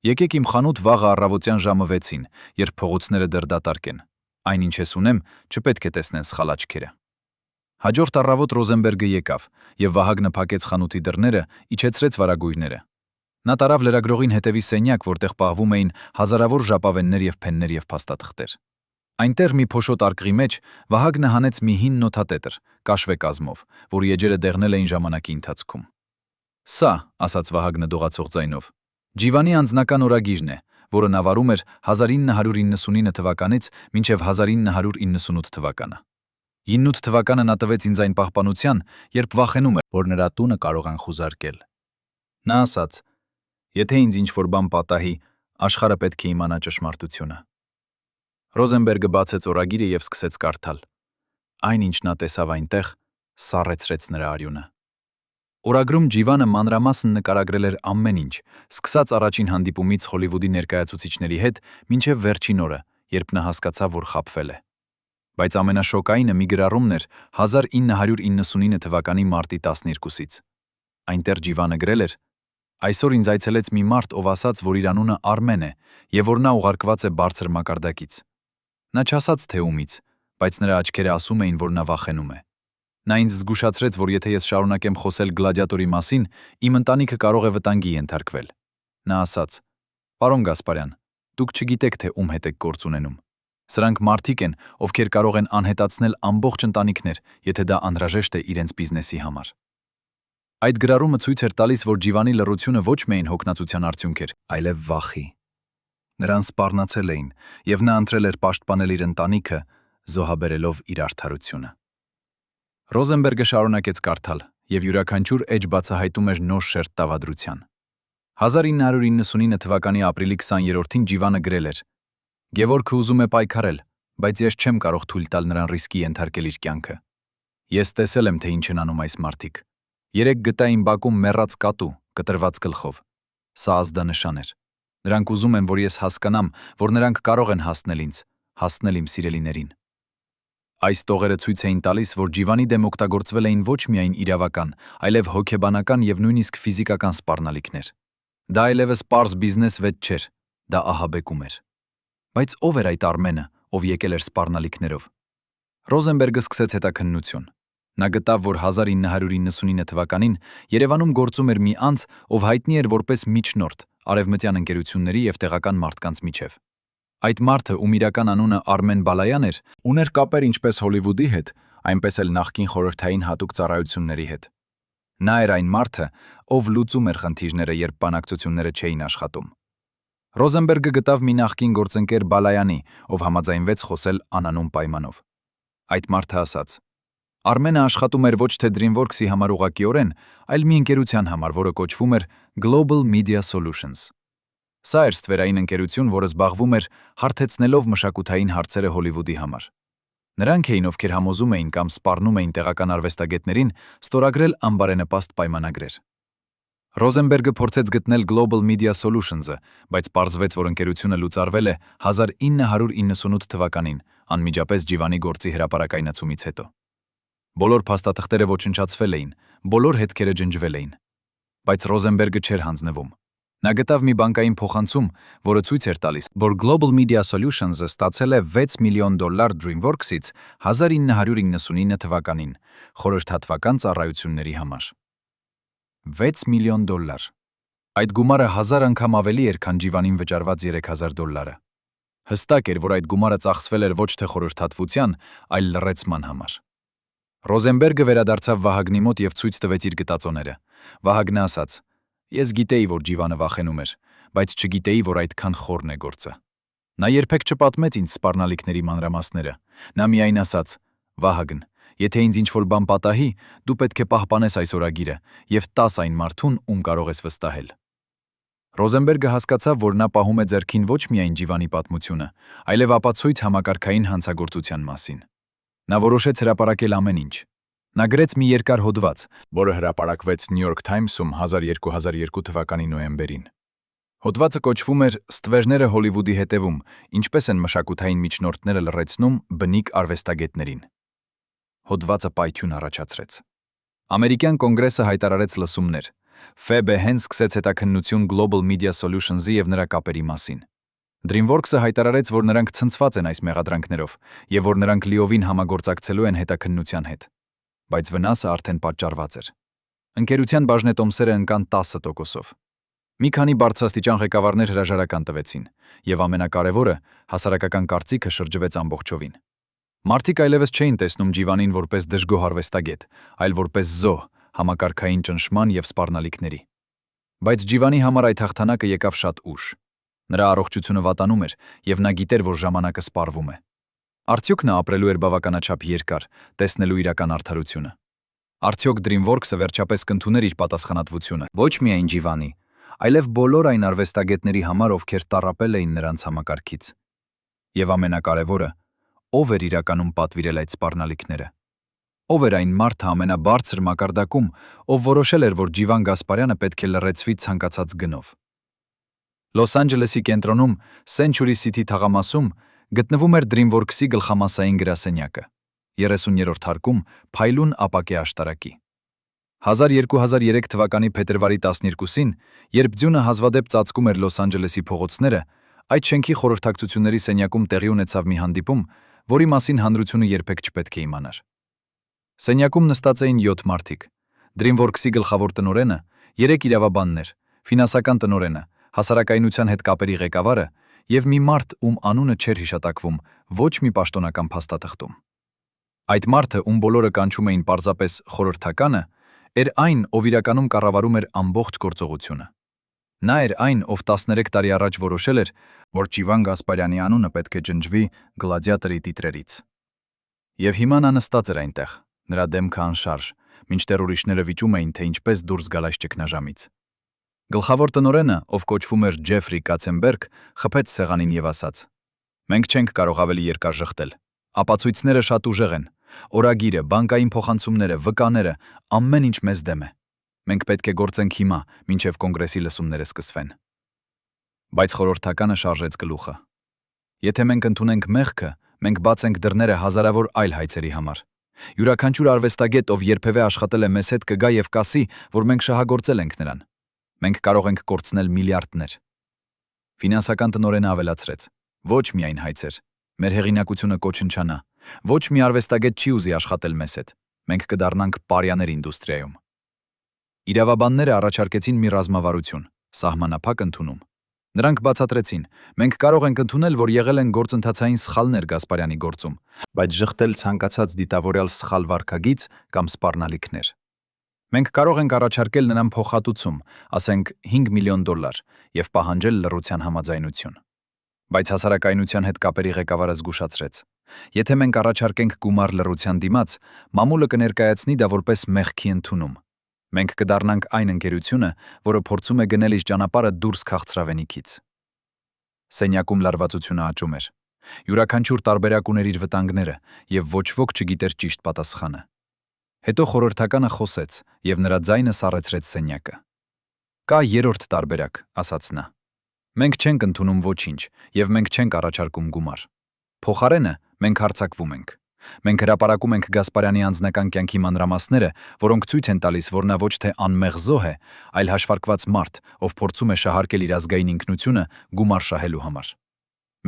«Եկեք իմ խանութ վաղը առավոտյան ժամը 6-ին, երբ փողոցները դեռ դատարկ են։ Այնինչ ես ունեմ, չպետք է տեսնեն սխալ աչքերը»։ Հաջորդ առավոտ Ռոզենբերգը եկավ, եւ Վահագնը փակեց խանութի դռները, իջեցրեց վարագույրները։ Նա տարավ լրագրողին հետևի սենյակ, որտեղ պահվում էին հազարավոր ժապավեններ եւ փեններ եւ փաստաթղթեր։ Այնտեղ մի փոշոտ արկղի մեջ Վահագնը հանեց մի հին նոթատետր, կաշվե կազմով, որի էջերը դեղնել էին ժամանակի ընթացքում։ «Սա», ասաց Վահագնը դողացող ձայնով, Ջիվանի անձնական օրագիրն է, որը նա վարում էր 1999 թվականից մինչև 1998 թվականը։ 98 թվականը նա տվեց ինձ այն պահպանության, երբ վախենում էր, որ նրա տունը կարող են խուզարկել։ Նա ասաց. «Եթե ինձ ինչ-որ բան պատահի, աշխարհը պետք է իմանա ճշմարտությունը»։ Ռոզենբերգը բացեց օրագիրը եւ սկսեց կարդալ։ Այն, ինչ նա տեսավ այնտեղ, սառեցրեց նրա արյունը։ Օրագրում Ջիվանը մանրամասն նկարագրել էր ամեն ինչ, սկսած առաջին հանդիպումից Հոլիվուդի ներկայացուցիչների հետ մինչև վերջին օրը, երբ նա հասկացավ, որ խաբվել է։ Բայց ամենաշոկայինը մի գրառումն էր 1999 թվականի մարտի 12-ից։ Այնտեղ Ջիվանը գրել էր. «Այսօր ինձ այցելեց մի մարդ, ով ասաց, որ իր անունը Արմեն է, եւ որ նա ուղարկված է բարձր մակարդակից։ Նա չասաց, թե ումից, բայց նրա աչքերը ասում էին, որ նա վախենում է։ Նա ինձ զգուշացրեց, որ եթե ես շարունակեմ խոսել գլադիատորի մասին, իմ ընտանիքը կարող է վտանգի ենթարկվել։ Նա ասաց. «Պարոն Գասպարյան, դուք չգիտեք, թե ում հետ եք գործ ունենում։ Սրանք մարդիկ են, ովքեր կարող են անհետացնել ամբողջ ընտանիքներ, եթե դա անհրաժեշտ է իրենց բիզնեսի համար»։ Այդ գրառումը ցույց էր տալիս, որ Ջիվանի լռությունը ոչ միայն հոգնածության արդյունք էր, այլև վախի։ Նրան սպառնացել էին, եւ նա ընտրել էր պաշտպանել իր ընտանիքը, զոհաբերելով իր արդարությունը։ Ռոզենբերգը շարունակեց կարդալ, եւ յուրաքանչյուր էջ բացահայտում էր նոր շերտ տավադրության։ 1999 թվականի ապրիլի 20-րդին Ջիվանը գրել էր. «Գևորգը ուզում է պայքարել, բայց ես չեմ կարող թույլ տալ նրան ռիսկի ենթարկել իր կյանքը։ Ես տեսել եմ, թե ինչ են անում այս մարդիկ։ Երեք գտա իմ բակում մեռած կատու, կտրված գլխով։ Սա ազդանշան էր։ Նրանք ուզում են, որ ես հասկանամ, որ նրանք կարող են հասնել ինձ, հասնել իմ սիրելիներին»։ Այս տողերը ցույց էին տալիս, որ Ջիվանի դեմ օգտագործվել էին ոչ միայն իրավական, այլև հոգեբանական եւ նույնիսկ ֆիզիկական սպառնալիքներ։ Դա այլևս պարզ բիզնես վեճ չէր, դա ահաբեկում էր։ Բայց ով էր այդ Արմենը, ով եկել էր սպառնալիքներով։ Ռոզենբերգը սկսեց հետաքննություն։ Նա գտավ, որ 1999 թվականին Երևանում գործում էր մի անձ, ով հայտնի էր որպես միջնորդ արևմտյան ընկերությունների եւ տեղական մարդկանց միջև։ Այդ մարդը, ում իրական անունը Արմեն Բալայան էր, ուներ կապեր ինչպես Հոլիվուդի հետ, այնպես էլ նախկին խորհրդային հատուկ ծառայությունների հետ։ Նա էր այն մարդը, ով լուծում էր խնդիրները, երբ բանակցությունները չէին աշխատում։ Ռոզենբերգը գտավ մի նախկին գործընկեր Բալայանի, ով համաձայնվեց խոսել անանուն պայմանով։ Այդ մարդը ասաց. «Արմենը աշխատում էր ոչ թե DreamWorks-ի համար ուղղակիորեն, այլ մի ընկերության համար, որը կոչվում էր Global Media Solutions։ Սա էր ստվերային ընկերություն, որը զբաղվում էր հարթեցնելով մշակութային հարցերը Հոլիվուդի համար։ Նրանք էին, ովքեր համոզում էին կամ սպառնում էին տեղական արվեստագետներին ստորագրել անբարենպաստ պայմանագրեր։ Ռոզենբերգը փորձեց գտնել Global Media Solutions-ը, բայց պարզվեց, որ ընկերությունը լուծարվել է 1998 թվականին, անմիջապես Ջիվանի գործի հրապարակայնացումից հետո։ Բոլոր փաստաթղթերը ոչնչացվել էին, բոլոր հետքերը ջնջվել էին։ Բայց Ռոզենբերգը չէր հանձնվում։ Նա գտավ մի բանկային փոխանցում, որը ցույց էր տալիս, որ Global Media Solutions-ը ստացել է $6 միլիոն DreamWorks-ից 1999 թվականին խորհրդատվական ծառայությունների համար։ $6 միլիոն։ Այդ գումարը 1000 անգամ ավելի էր, քան Ջիվանին վճարված $3000։ Հստակ էր, որ այդ գումարը ծախսվել էր ոչ թե խորհրդատվության, այլ լռեցման համար։ Ռոզենբերգը վերադարձավ Վահագնի մոտ եւ ցույց տվեց իր գտածոները։ Վահագնը ասաց. «Ես գիտեի, որ Ջիվանը վախենում էր, բայց չգիտեի, որ այդքան խորն է գործը»։ Նա երբեք չպատմեց ինձ սպառնալիքների մանրամասները։ Նա միայն ասաց. «Վահագն, եթե ինձ ինչ-որ բան պատահի, դու պետք է պահպանես այս օրագիրը եւ տաս այն մարդուն, ում կարող ես վստահել»։ Ռոզենբերգը հասկացավ, որ նա պահում է ձեռքին ոչ միայն Ջիվանի պատմությունը, այլև ապացույց համակարգային հանցագործության մասին։ Նա որոշեց հրապարակել ամեն ինչ։ Նա գրեց մի երկար հոդված, որը հրապարակվեց New York Times-ում 2002 թվականի նոյեմբերին։ Հոդվածը կոչվում էր «Ստվերները Հոլիվուդի հետևում. ինչպես են մշակութային միջնորդները լռեցնում բնիկ արվեստագետներին»։ Հոդվածը պայթյուն առաջացրեց։ Ամերիկյան կոնգրեսը հայտարարեց լսումներ։ FBN սկսեց հետաքննություն Global Media Solutions-ի եւ նրա կապերի մասին։ DreamWorks-ը հայտարարեց, որ նրանք ցնցված են այս մեղադրանքներով եւ որ նրանք լիովին համագործակցելու են հետաքննության հետ։ Բայց վնասը արդեն պատճառված էր։ Ընկերության բաժնետոմսերը ընկան 10%-ով։ Մի քանի բարձրաստիճան ղեկավարներ հրաժարական տվեցին, եւ ամենակարևորը, հասարակական կարծիքը շրջվեց ամբողջովին։ Մարդիկ այլևս չէին տեսնում Ջիվանին որպես դժգոհ արվեստագետ, այլ որպես զոհ, համակարգային ճնշման եւ սպառնալիքների։ Բայց Ջիվանի համար այդ հաղթանակը եկավ շատ ուշ։ Նրա առողջությունը վատանում էր, եւ նա գիտեր, որ ժամանակը սպառվում է։ Արդյոք նա ապրելու էր բավականաչափ երկար, տեսնելու իրական արդարությունը։ Արդյոք DreamWorks-ը վերջապես կընդուներ իր պատասխանատվությունը ոչ միայն Ջիվանի, այլև բոլոր այն արվեստագետների համար, ովքեր տառապել էին նրանց համակարգից։ Եվ ամենակարևորը, ով էր իրականում պատվիրել այդ սպառնալիքները։ Ով էր այն մարդը ամենաբարձր մակարդակում, ով որոշել էր, որ Ջիվան Գասպարյանը պետք է լռեցվի ցանկացած գնով։ Լոս Անջելեսի կենտրոնում Century City թաղամասում գտնվում էր DreamWorks-ի գլխամասային գրասենյակը, 30-րդ հարկում փայլուն ապակե աշտարակի։ 2003 թվականի փետրվարի 12-ին, երբ ձյունը հազվադեպ ծածկում էր Լոս Անջելեսի փողոցները, այդ շենքի խորհրդակցությունների սենյակում տեղի ունեցավ մի հանդիպում, որի մասին հանրությունը երբեք չպետք է իմանար։ Սենյակում նստած էին 7 մարդիկ. DreamWorks-ի գլխավոր տնօրենը, 3 իրավաբաններ, ֆինանսական տնօրենը, հասարակայնության հետ կապերի ղեկավարը եւ մի մարդ, ում անունը չէր հիշատակվում ոչ մի պաշտոնական փաստաթղթում։ Այդ մարդը, ում բոլորը կանչում էին պարզապես խորհրդականը, էր այն, ով իրականում կառավարում էր ամբողջ գործողությունը։ Նա էր այն, ով 13 տարի առաջ որոշել էր, որ Ջիվան Գասպարյանի անունը պետք է ջնջվի գլադիատորի տիտրերից։ Եվ հիմա նա նստած էր այնտեղ, նրա դեմքը անշարժ, մինչդեռ ուրիշները վիճում էին, թե ինչպես դուրս գալ այս ճգնաժամից։ Գլխավոր տնօրենը, ով կոչվում էր Ջեֆրի Կացենբերգ, խփեց սեղանին եւ ասաց. «Մենք չենք կարող ավելի երկար ժխտել։ Ապացույցները շատ ուժեղ են։ Օրագիրը, բանկային փոխանցումները, վկաները, ամեն ինչ մեզ դեմ է։ Մենք պետք է գործենք հիմա, մինչև կոնգրեսի լսումները սկսվեն»։ Բայց խորհրդականը շարժեց գլուխը։ «Եթե մենք ընդունենք մեղքը, մենք բաց ենք դռները հազարավոր այլ հայցերի համար։ Յուրաքանչյուր արվեստագետ, ով երբևէ աշխատել է մեզ հետ, կգա եւ կասի, որ մենք շահագործել ենք նրան։ Մենք կարող ենք կորցնել միլիարդներ»։ Ֆինանսական տնօրենը ավելացրեց. «Ոչ միայն հայցեր։ Մեր հեղինակությունը կոչնչանա։ Ոչ մի արվեստագետ չի ուզի աշխատել մեզ հետ։ Մենք կդառնանք պարյաներ ինդուստրիայում»։ Իրավաբանները առաջարկեցին մի ռազմավարություն, սահմանափակ ընդունում։ Նրանք բացատրեցին. «Մենք կարող ենք ընդունել, որ եղել են գործընթացային սխալներ Գասպարյանի գործում, բայց ժխտել ցանկացած դիտավորյալ սխալ վարքագիծ կամ սպառնալիքներ։ Մենք կարող ենք առաջարկել նրան փոխհատուցում, ասենք $5 միլիոն, եւ պահանջել լռության համաձայնություն»։ Բայց հասարակայնության հետ կապերի ղեկավարը զգուշացրեց. «Եթե մենք առաջարկենք գումար լռության դիմաց, մամուլը կներկայացնի դա որպես մեղքի ընդունում։ Մենք կդառնանք այն ընկերությունը, որը փորձում է գնել իր ճանապարհը դուրս քաղցրավենիքից»։ Սենյակում լարվածությունը աճում էր։ Յուրաքանչյուր տարբերակ ուներ իր վտանգները, եւ ոչ ոք չգիտեր ճիշտ պատասխանը։ Հետո խորհրդականը խոսեց, եւ նրա ձայնը սառեցրեց սենյակը։ «Կա երրորդ տարբերակ», ասաց նա։ «Մենք չենք ընդունում ոչինչ, եւ մենք չենք առաջարկում գումար։ Փոխարենը մենք հարձակվում ենք։ Մենք հրապարակում ենք Գասպարյանի անձնական կյանքի մանրամասները, որոնք ցույց են տալիս, որ նա ոչ թե անմեղ զոհ է, այլ հաշվարկված մարդ, ով փորձում է շահարկել իր ազգային ինքնությունը գումար շահելու համար։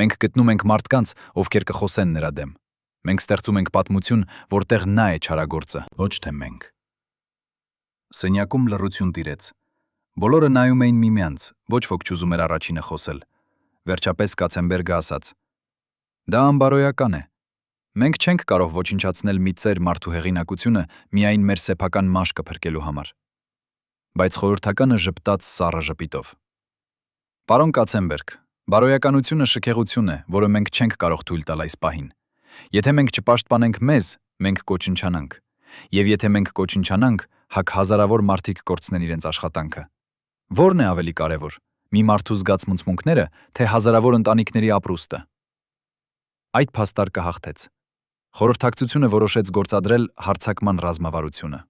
Մենք գտնում ենք մարդկանց, ովքեր կխոսեն նրա դեմ։ Մենք ստեղծում ենք պատմություն, որտեղ նա է չարագործը, ոչ թե մենք»։ Սենյակում լռություն տիրեց։ Բոլորը նայում էին միմյանց, ոչ ոք չուզում էր առաջինը խոսել։ Վերջապես Կացենբերգը ասաց. Դա անբարոյական է։ Մենք չենք կարող ոչնչացնել մի ծեր մարդու հեղինակությունը միայն մեր սեփական մաշկը փրկելու համար։ Բայց խորհրդականը ժպտաց սառը ժպիտով։ Պարոն Կացենբերգ, բարոյականությունը շքեղություն է, որը մենք չենք կարող թույլ տալ այս պահին։ Եթե մենք չպաշտպանենք մեզ, մենք կոչնչանանք։ Եվ եթե մենք կոչնչանանք, հակ հազարավոր մարդիկ կորցնեն իրենց աշխատանքը։ Որն է ավելի կարևոր՝ մի մարդու զգացմունքները, թե հազարավոր ընտանիքների ապրուստը։ Այդ փաստարկը հաղթեց։ Խորհրդակցությունը որոշեց գործադրել հարձակման ռազմավարությունը։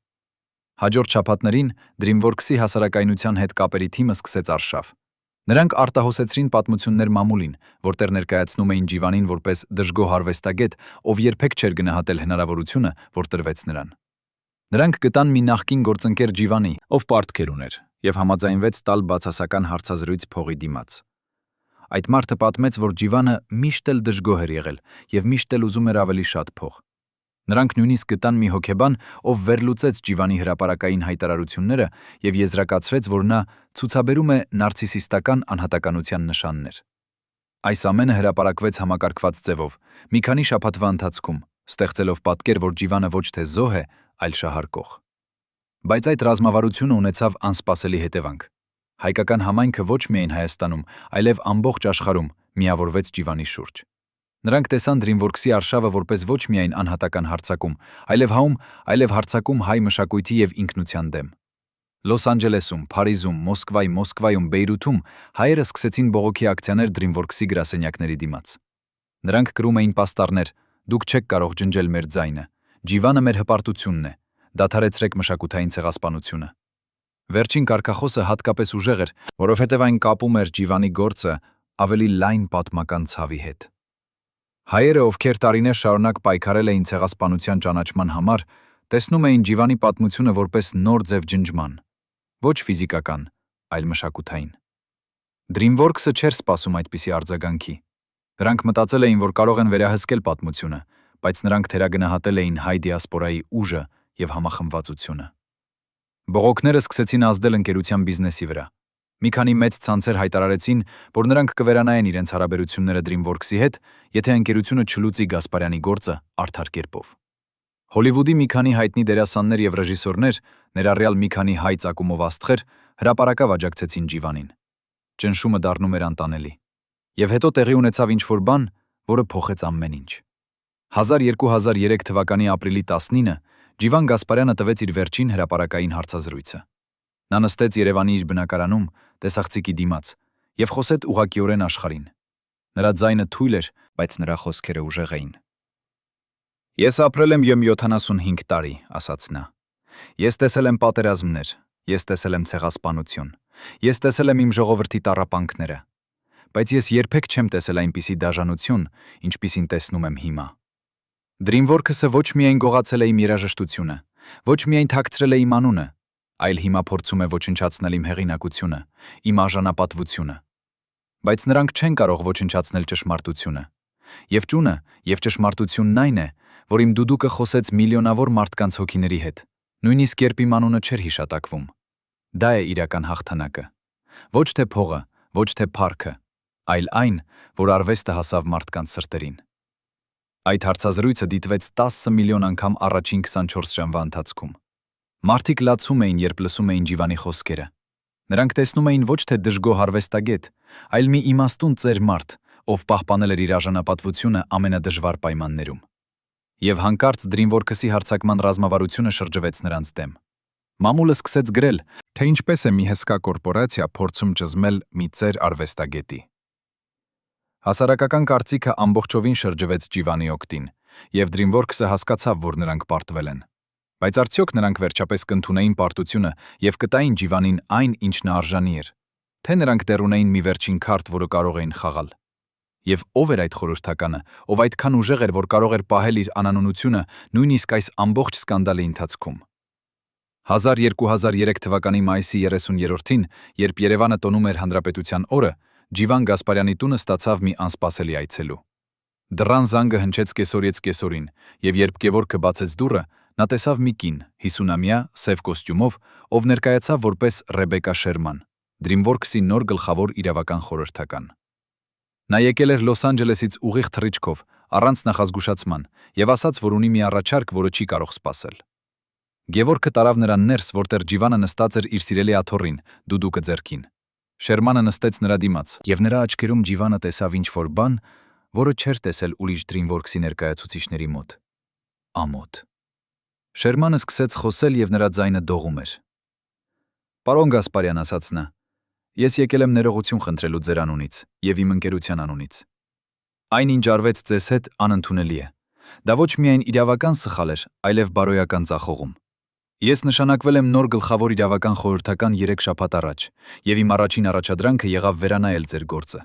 Հաջորդ շաբաթներին DreamWorks-ի հասարակայնության հետ կապերի թիմը սկսեց արշավ։ Նրանք արտահոսեցրին պատմություններ մամուլին, որտեղ ներկայացնում էին Ջիվանին որպես դժգոհ արվեստագետ, ով երբեք չէր գնահատել հնարավորությունը, որ տրվեց նրան։ Նրանք գտան մի նախկին գործընկեր Ջիվանի, ով պարտքեր ուներ, եւ համաձայնվեց տալ բացասական հարցազրույց փողի դիմաց։ Այդ մարդը պատմեց, որ Ջիվանը միշտ էլ դժգոհ էր եղել եւ միշտ էլ ուզում էր ավելի շատ փող։ Նրանք նույնիսկ գտան մի հոգեբան, ով վերլուծեց Ջիվանի հրապարակային հայտարարությունները եւ եզրակացրեց, որ նա ցուցաբերում է նարցիսիստական անհատականության նշաններ։ Այս ամենը հրապարակվեց համակարգված ձևով, մի քանի շաբաթվա ընթացքում, ստեղծելով պատկեր, որ Ջիվանը ոչ թե զոհ է, այլ շահարկող։ Բայց այդ ռազմավարությունը ունեցավ անսպասելի հետևանք։ Հայկական համայնքը ոչ միայն Հայաստանում, այլև ամբողջ աշխարհում միավորվեց Ջիվանի շուրջ։ Նրանք տեսան DreamWorks-ի արշավը որպես ոչ միայն անհատական հարձակում, այլև հարձակում հայ մշակույթի եւ ինքնության դեմ։ Լոս Անջելեսում, Փարիզում, Մոսկվայում, Բեյրութում հայերը սկսեցին բողոքի ակցիաներ DreamWorks-ի գրասենյակների դիմաց։ Նրանք կրում էին պաստառներ. «Դուք չեք կարող ջնջել մեր ձայնը, Ջիվանը մեր հպարտությունն է, դադարեցրեք մշակութային ցեղասպանությունը»։ Վերջին կարգախոսը հատկապես ուժեղ էր, որովհետև այն կապում էր Ջիվանի գործը ավելի լայն պատմական ցավի հետ։ Հայերը, ովքեր տարիներ շարունակ պայքարել էին ցեղասպանության ճանաչման համար, տեսնում էին Ջիվանի պատմությունը որպես նոր ձև ջնջման, ոչ ֆիզիկական, այլ մշակութային։ DreamWorks-ը չէր սպասում այդպիսի արձագանքի։ Նրանք մտածել էին, որ կարող են վերահսկել պատմությունը, բայց նրանք թերագնահատել էին հայ դիասպորայի ուժը եւ համախմբվածությունը։ Բողոքները սկսեցին ազդել ընկերության բիզնեսի վրա։ Մի քանի մեծ ցանցեր հայտարարեցին, որ նրանք կվերանայեն իրենց հարաբերությունները DreamWorks-ի հետ, եթե ընկերությունը չլուծի Գասպարյանի գործը արդար կերպով։ Հոլիվուդի մի քանի հայտնի դերասաններ եւ ռեժիսորներ, ներառյալ մի քանի հայ ծագումով աստղեր, հրապարակավ աջակցեցին Ջիվանին։ Ճնշումը դառնում էր անտանելի։ Եվ հետո տեղի ունեցավ ինչ-որ բան, որը փոխեց ամեն ինչ։ 2003 թվականի ապրիլի 19-ը Ջիվան Գասպարյանը տվեց իր վերջին հրապարակային հարցազրույցը։ Նա նստեց Երևանի իր բնակարանում, տեսախցիկի դիմաց, եւ խոսեց ուղղակիորեն աշխարհին։ Նրա ձայնը թույլ էր, բայց նրա խոսքերը ուժեղ էին։ Ես ապրել եմ 75 տարի, ասաց նա։ Ես տեսել եմ պատերազմներ, ես տեսել եմ ցեղասպանություն, ես տեսել եմ իմ ժողովրդի տառապանքները, բայց ես երբեք չեմ տեսել այնպիսի դաժանություն, ինչպիսին տեսնում եմ հիմա։ DreamWorks-ը ոչ միայն գողացել է իմ երաժշտությունը, ոչ միայն թաքցրել է իմ անունը, այլ հիմա փորձում է ոչնչացնել իմ հեղինակությունը, իմ արժանապատվությունը։ Բայց նրանք չեն կարող ոչնչացնել ճշմարտությունը։ Եվ ճունը, եւ ճշմարտությունն այն է, որ իմ դուդուկը խոսեց միլիոնավոր մարդկանց հոգիների հետ, նույնիսկ երբ իմ անունը չէր հիշատակվում։ Դա է իրական հաղթանակը։ Ոչ թե փողը, ոչ թե փառքը, այլ այն, որ արվեստը հասավ մարդկանց սրտերին։ Այդ հարցազրույցը դիտվեց 10 միլիոն անգամ առաջին 24 ժամվա ընթացքում։ Մարդիկ լացում էին, երբ լսում էին Ջիվանի խոսքերը։ Նրանք տեսնում էին ոչ թե դժգոհ արվեստագետ, այլ մի իմաստուն ծեր մարդ, ով պահպանել էր իր արժանապատվությունը ամենադժվար պայմաններում։ Եվ հանկարծ DreamWorks-ի հարձակման ռազմավարությունը շրջվեց նրանց դեմ։ Մամուլը սկսեց գրել, թե ինչպես է մի հսկա կորպորացիա փորձում ճզմել մի ծեր արվեստագետի։ Հասարակական կարծիքը ամբողջովին շրջվեց Ջիվանի օգտին, եւ DreamWorks-ը հասկացավ, որ նրանք պարտվել են։ Բայց արդյոք նրանք վերջապես կընդունեին պարտությունը եւ կտային Ջիվանին այն, ինչ նա արժանի էր, թե նրանք դեռ ունեին մի վերջին քարտ, որը կարող էին խաղալ։ Եվ ով էր այդ խորհրդականը, ով այդքան ուժեղ էր, որ կարող էր պահել իր անանունությունը նույնիսկ այս ամբողջ սկանդալի ընթացքում։ 2003 թվականի մայիսի 30-րդին, երբ Երևանը տոնում էր Հանրապետության օրը, Ջիվան Գասպարյանի տունը ստացավ մի անսպասելի այցելու։ Դռան զանգը հնչեց կեսօրից կեսօրին, եւ երբ Գևորգը բացեց դուռը, նա տեսավ մի կին, 50-ամյա, սև կոստյումով, ով ներկայացավ որպես Ռեբեկա Շերման, DreamWorks-ի նոր գլխավոր իրավական խորհրդական։ Նա եկել էր Լոս Անջելեսից ուղիղ թռիչքով, առանց նախազգուշացման, եւ ասաց, որ ունի մի առաջարկ, որը չի կարող սպասել։ Գևորգը տարավ նրան ներս, որտեղ Ջիվանը նստած էր իր սիրելի աթոռին, դուդուկը ձեռքին։ Շերմանը նստեց նրա դիմաց, եւ նրա աչքերում Ջիվանը տեսավ ինչ-որ բան, որը չէր տեսել ուրիշ DreamWorks-ի ներկայացուցիչների մոտ։ Ամոթ։ Շերմանը սկսեց խոսել եւ նրա ձայնը դողում էր։ «Պարոն Գասպարյան», ասաց նա, «ես եկել եմ ներողություն խնդրելու ձեր անունից եւ իմ ընկերության անունից։ Այն, ինչ արվեց ձեզ հետ, անընդունելի է։ Դա ոչ միայն իրավական սխալ էր, այլև բարոյական ձախողում։ Ես նշանակվել եմ նոր գլխավոր իրավական խորհրդական 3 շաբաթ առաջ, եւ իմ առաջին առաջադրանքը եղավ վերանայել ձեր գործը։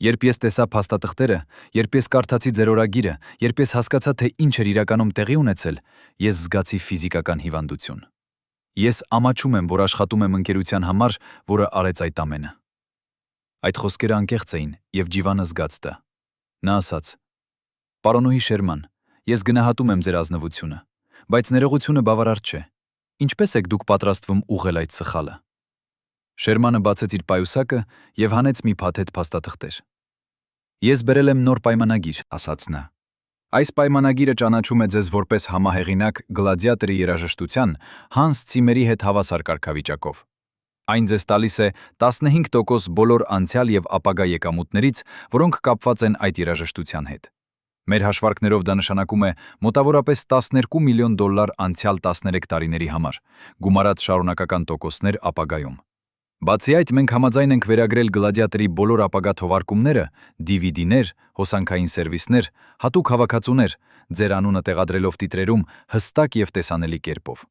Երբ ես տեսա փաստաթղթերը, երբ ես կարդացի ձեր օրագիրը, երբ ես հասկացա, թե ինչ էր իրականում տեղի ունեցել, ես զգացի ֆիզիկական հիվանդություն։ Ես ամաչում եմ, որ աշխատում եմ ընկերության համար, որը արեց այդ ամենը»։ Այդ խոսքերը անկեղծ էին, եւ Ջիվանը զգաց դա։ Նա ասաց. «Պարոնուհի Շերման, ես գնահատում եմ ձեր ազնվությունը, բայց ներողությունը բավարար չէ։ Ինչպես եք դուք պատրաստվում ուղղել այդ սխալը»։ Շերմանը բացեց իր պայուսակը եւ հանեց մի փաթեթ փաստաթղթեր։ «Ես բերել եմ նոր պայմանագիր», ասաց նա։ «Այս պայմանագիրը ճանաչում է ձեզ որպես համահեղինակ Գլադիատորի երաժշտության Հանս Ցիմերի հետ հավասար կարգավիճակով։ Այն ձեզ տալիս է 15% բոլոր անցյալ եւ ապագա եկամուտներից, որոնք կապված են այդ երաժշտության հետ։ Մեր հաշվարկներով դա նշանակում է մոտավորապես $12 միլիոն անցյալ 13 տարիների համար, գումարած շարունակական տոկոսներ ապագայում։ Բացի այդ, մենք համաձայն ենք վերագրել Գլադիատորի բոլոր ապագա թողարկումները, DVD-ներ, հոսանքային սերվիսներ, հատուկ հավաքածուներ, ձեր անունը տեղադրելով տիտրերում հստակ եւ տեսանելի կերպով։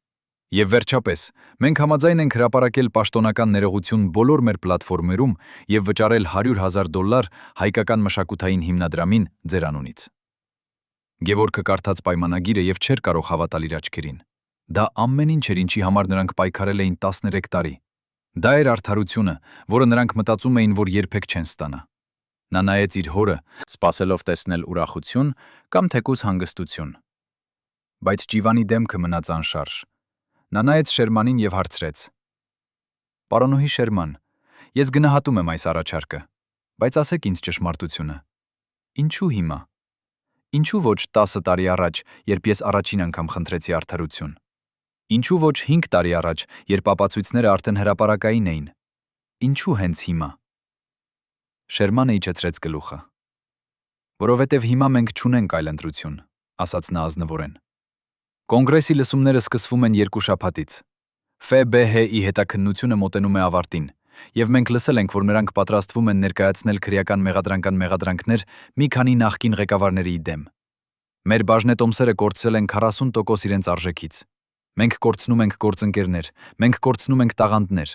Եվ վերջապես, մենք համաձայն ենք հրապարակել պաշտոնական ներողություն բոլոր մեր պլատֆորմերում եւ վճարել $100,000 հայկական մշակութային հիմնադրամին ձեր անունից»։ Գևորգը կարդաց պայմանագիրը եւ չէր կարող հավատալ իր աչքերին։ Դա ամեն ինչ էր, ինչի համար նրանք պայքարել էին 13 տարի։ Դա էր արդարությունը, որը նրանք մտածում էին, որ երբեք չեն ստանա։ Նա նայեց իր հորը, սպասելով տեսնել ուրախություն կամ թեկուզ հանգստություն։ Բայց Ջիվանի դեմքը մնաց անշարժ։ Նա նայեց Շերմանին եւ հարցրեց. «Պարոնուհի Շերման, ես գնահատում եմ այս առաջարկը, բայց ասեք ինձ ճշմարտությունը։ Ինչու հիմա։ Ինչու ոչ 10 տարի առաջ, երբ ես առաջին անգամ խնդրեցի արդարություն։ Ինչու ոչ 5 տարի առաջ, երբ ապացույցները արդեն հրապարակային էին։ Ինչու հենց հիմա»։ Շերմանը իջեցրեց գլուխը։ «Որովհետև հիմա մենք չունենք այլ ընտրություն», ասաց նա ազնվորեն։ «Կոնգրեսի լսումները սկսվում են 2 շաբաթից։ ՖԲՀ-ի հետաքննությունը մոտենում է ավարտին, եւ մենք լսել ենք, որ նրանք պատրաստվում են ներկայացնել քրեական մեղադրանքներ մի քանի նախկին ղեկավարների դեմ։ Մեր բաժնետոմսերը կորցրել են 40% իրենց արժեքից։ Մենք կորցնում ենք գործընկերներ, մենք կորցնում ենք տաղանդներ։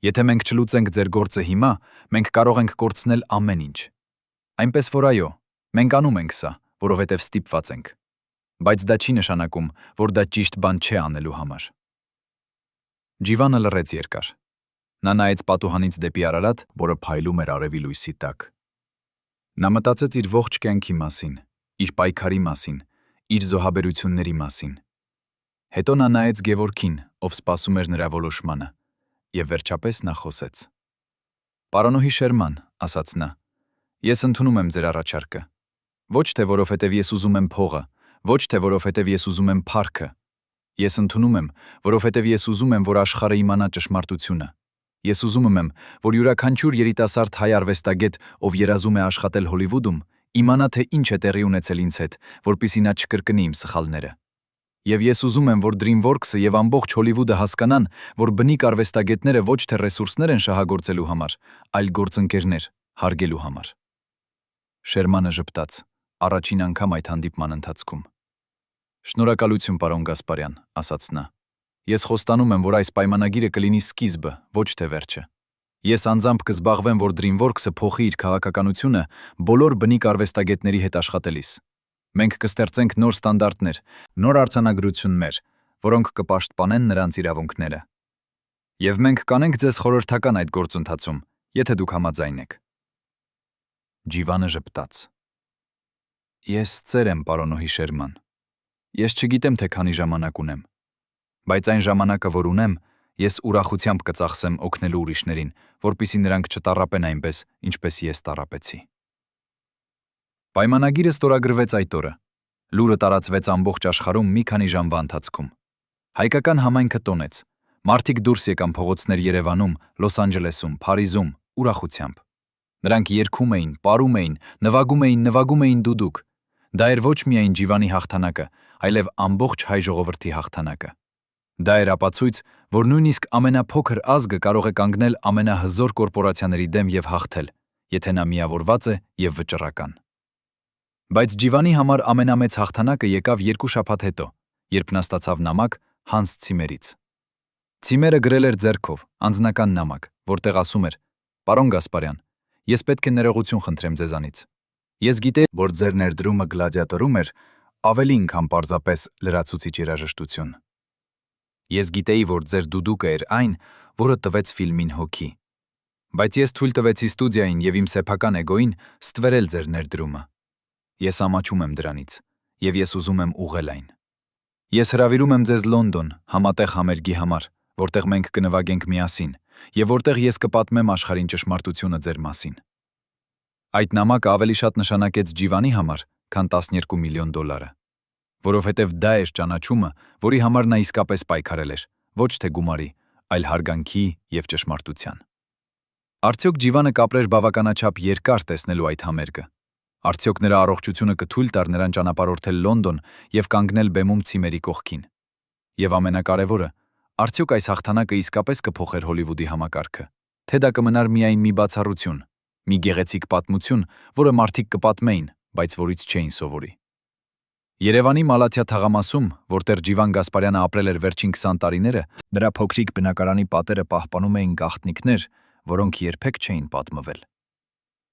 Եթե մենք չլուծենք ձեր գործը հիմա, մենք կարող ենք կորցնել ամեն ինչ։ Այնպես որ այո, մենք անում ենք սա, որովհետև ստիպված ենք։ Բայց դա չի նշանակում, որ դա ճիշտ բան չէ անելու համար»։ Ջիվանը լռեց երկար։ Նա նայեց պատուհանից դեպի Արարատ, որը փայլում էր արևի լույսի տակ։ Նա մտածեց իր ողջ կյանքի մասին, իր պայքարի մասին, իր զոհաբերությունների մասին։ Հետո նա նայեց Գևորգին, ով սպասում էր նրա որոշմանը, եւ վերջապես նա խոսեց. «Պարոնուհի Շերման», ասաց նա, «ես ընդունում եմ ձեր առաջարկը։ Ոչ թե որովհետև ես ուզում եմ փողը, ոչ թե որովհետև ես ուզում եմ փառքը։ Ես ընդունում եմ, որովհետև ես ուզում եմ, որ աշխարհը իմանա ճշմարտությունը։ Ես ուզում եմ, որ յուրաքանչյուր երիտասարդ հայ արվեստագետ, ով երազում է աշխատել Հոլիվուդում, իմանա, թե ինչ է տեղի ունեցել ինձ հետ, որպեսզի նա չկրկնի իմ սխալները։ Եվ ես ուզում եմ, որ DreamWorks-ը եւ ամբողջ Հոլիվուդը հասկանան, որ բնիկ արվեստագետները ոչ թե ռեսուրսներ են շահագործելու համար, այլ գործընկերներ հարգելու համար»։ Շերմանը ժպտաց, առաջին անգամ այդ հանդիպման ընթացքում։ «Շնորհակալություն, պարոն Գասպարյան», ասաց նա։ «Ես խոստանում եմ, որ այս պայմանագիրը կլինի սկիզբը, ոչ թե վերջը։ Ես անձամբ կզբաղվեմ, որ DreamWorks-ը փոխի իր քաղաքականությունը բոլոր բնիկ արվեստագետների հետ աշխատելիս։ Մենք կստեղծենք նոր ստանդարտներ, նոր արձանագրություններ, որոնք կպաշտպանեն նրանց իրավունքները։ Եվ մենք կանենք ձեզ խորհրդական այդ գործընթացում, եթե դուք համաձայն եք»։ Ջիվանը ժպտաց։ «Ես ծեր եմ, պարոնուհի Շերման։ Ես չգիտեմ, թե քանի ժամանակ ունեմ, բայց այն ժամանակը, որ ունեմ, ես ուրախությամբ կծախսեմ օգնելու ուրիշներին, որպեսզի նրանք չտառապեն այնպես, ինչպես ես տառապեցի»։ Պայմանագիրը ստորագրվեց այդ օրը։ Լուրը տարածվեց ամբողջ աշխարհում մի քանի ժամվա ընթացքում։ Հայկական համայնքը տոնեց։ Մարդիկ դուրս եկան փողոցներ Երևանում, Լոս Անջելեսում, Փարիզում, ուրախությամբ։ Նրանք երգում էին, պարում էին, նվագում էին դուդուկ։ Դա էր ոչ միայն Ջիվանի հաղթանակը, այլև ամբողջ հայ ժողովրդի հաղթանակը։ Դա էր ապացույց, որ նույնիսկ ամենափոքր ազգը կարող է կանգնել ամենահզոր կորպորացիաների դեմ եւ հաղթել, եթե նա միավորված է եւ վճռական։ Բայց Ջիվանի համար ամենամեծ հաղթանակը եկավ 2 շաբաթ հետո, երբ նա ստացավ նամակ Հանս Ցիմերից։ Ցիմերը գրել էր ձեռքով, անձնական նամակ, որտեղ ասում էր. «Պարոն Գասպարյան, ես պետք է ներողություն խնդրեմ ձեզանից։ Ես գիտեի, որ ձեր ներդրումը գլադիատորում էր ավելին, քան պարզապես լրացուցիչ երաժշտություն։ Ես գիտեի, որ ձեր դուդուկը էր այն, որը տվեց ֆիլմին հոգի։ Բայց ես թույլ տվեցի ստուդիային եւ իմ սեփական էգոին ստվերել ձեր ներդրումը։ Ես ամաչում եմ դրանից, եւ ես ուզում եմ ուղղել այն։ Ես հրավիրում եմ ձեզ Լոնդոն համատեղ համերգի համար, որտեղ մենք կնվագենք միասին, եւ որտեղ ես կպատմեմ աշխարհին ճշմարտությունը ձեր մասին»։ Այդ նամակը ավելի շատ նշանակեց Ջիվանի համար, քան $12 միլիոն, որովհետև դա էր ճանաչումը, որի համար նա իսկապես պայքարել էր, ոչ թե գումարի, այլ հարգանքի եւ ճշմարտության։ Արդյոք Ջիվանը կապրեր բավականաչափ երկար տեսնելու այդ համերգը։ Արդյոք նրա առողջությունը կթույլ տար նրան ճանապարհորդել Լոնդոն եւ կանգնել բեմում Ցիմերի կողքին։ Եվ ամենակարևորը, արդյոք այս հաղթանակը իսկապես կփոխեր Հոլիվուդի համակարգը, թե դա կմնար միայն մի բացառություն, մի գեղեցիկ պատմություն, որը մարդիկ կպատմեին, բայց որից չէին սովորի։ Երևանի Մալաթիա թաղամասում, որտեղ Ջիվան Գասպարյանը ապրել էր վերջին 20 տարիները, նրա փոքրիկ բնակարանի պատերը պահպանում էին գաղտնիքներ, որոնք երբեք չէին պատմվել։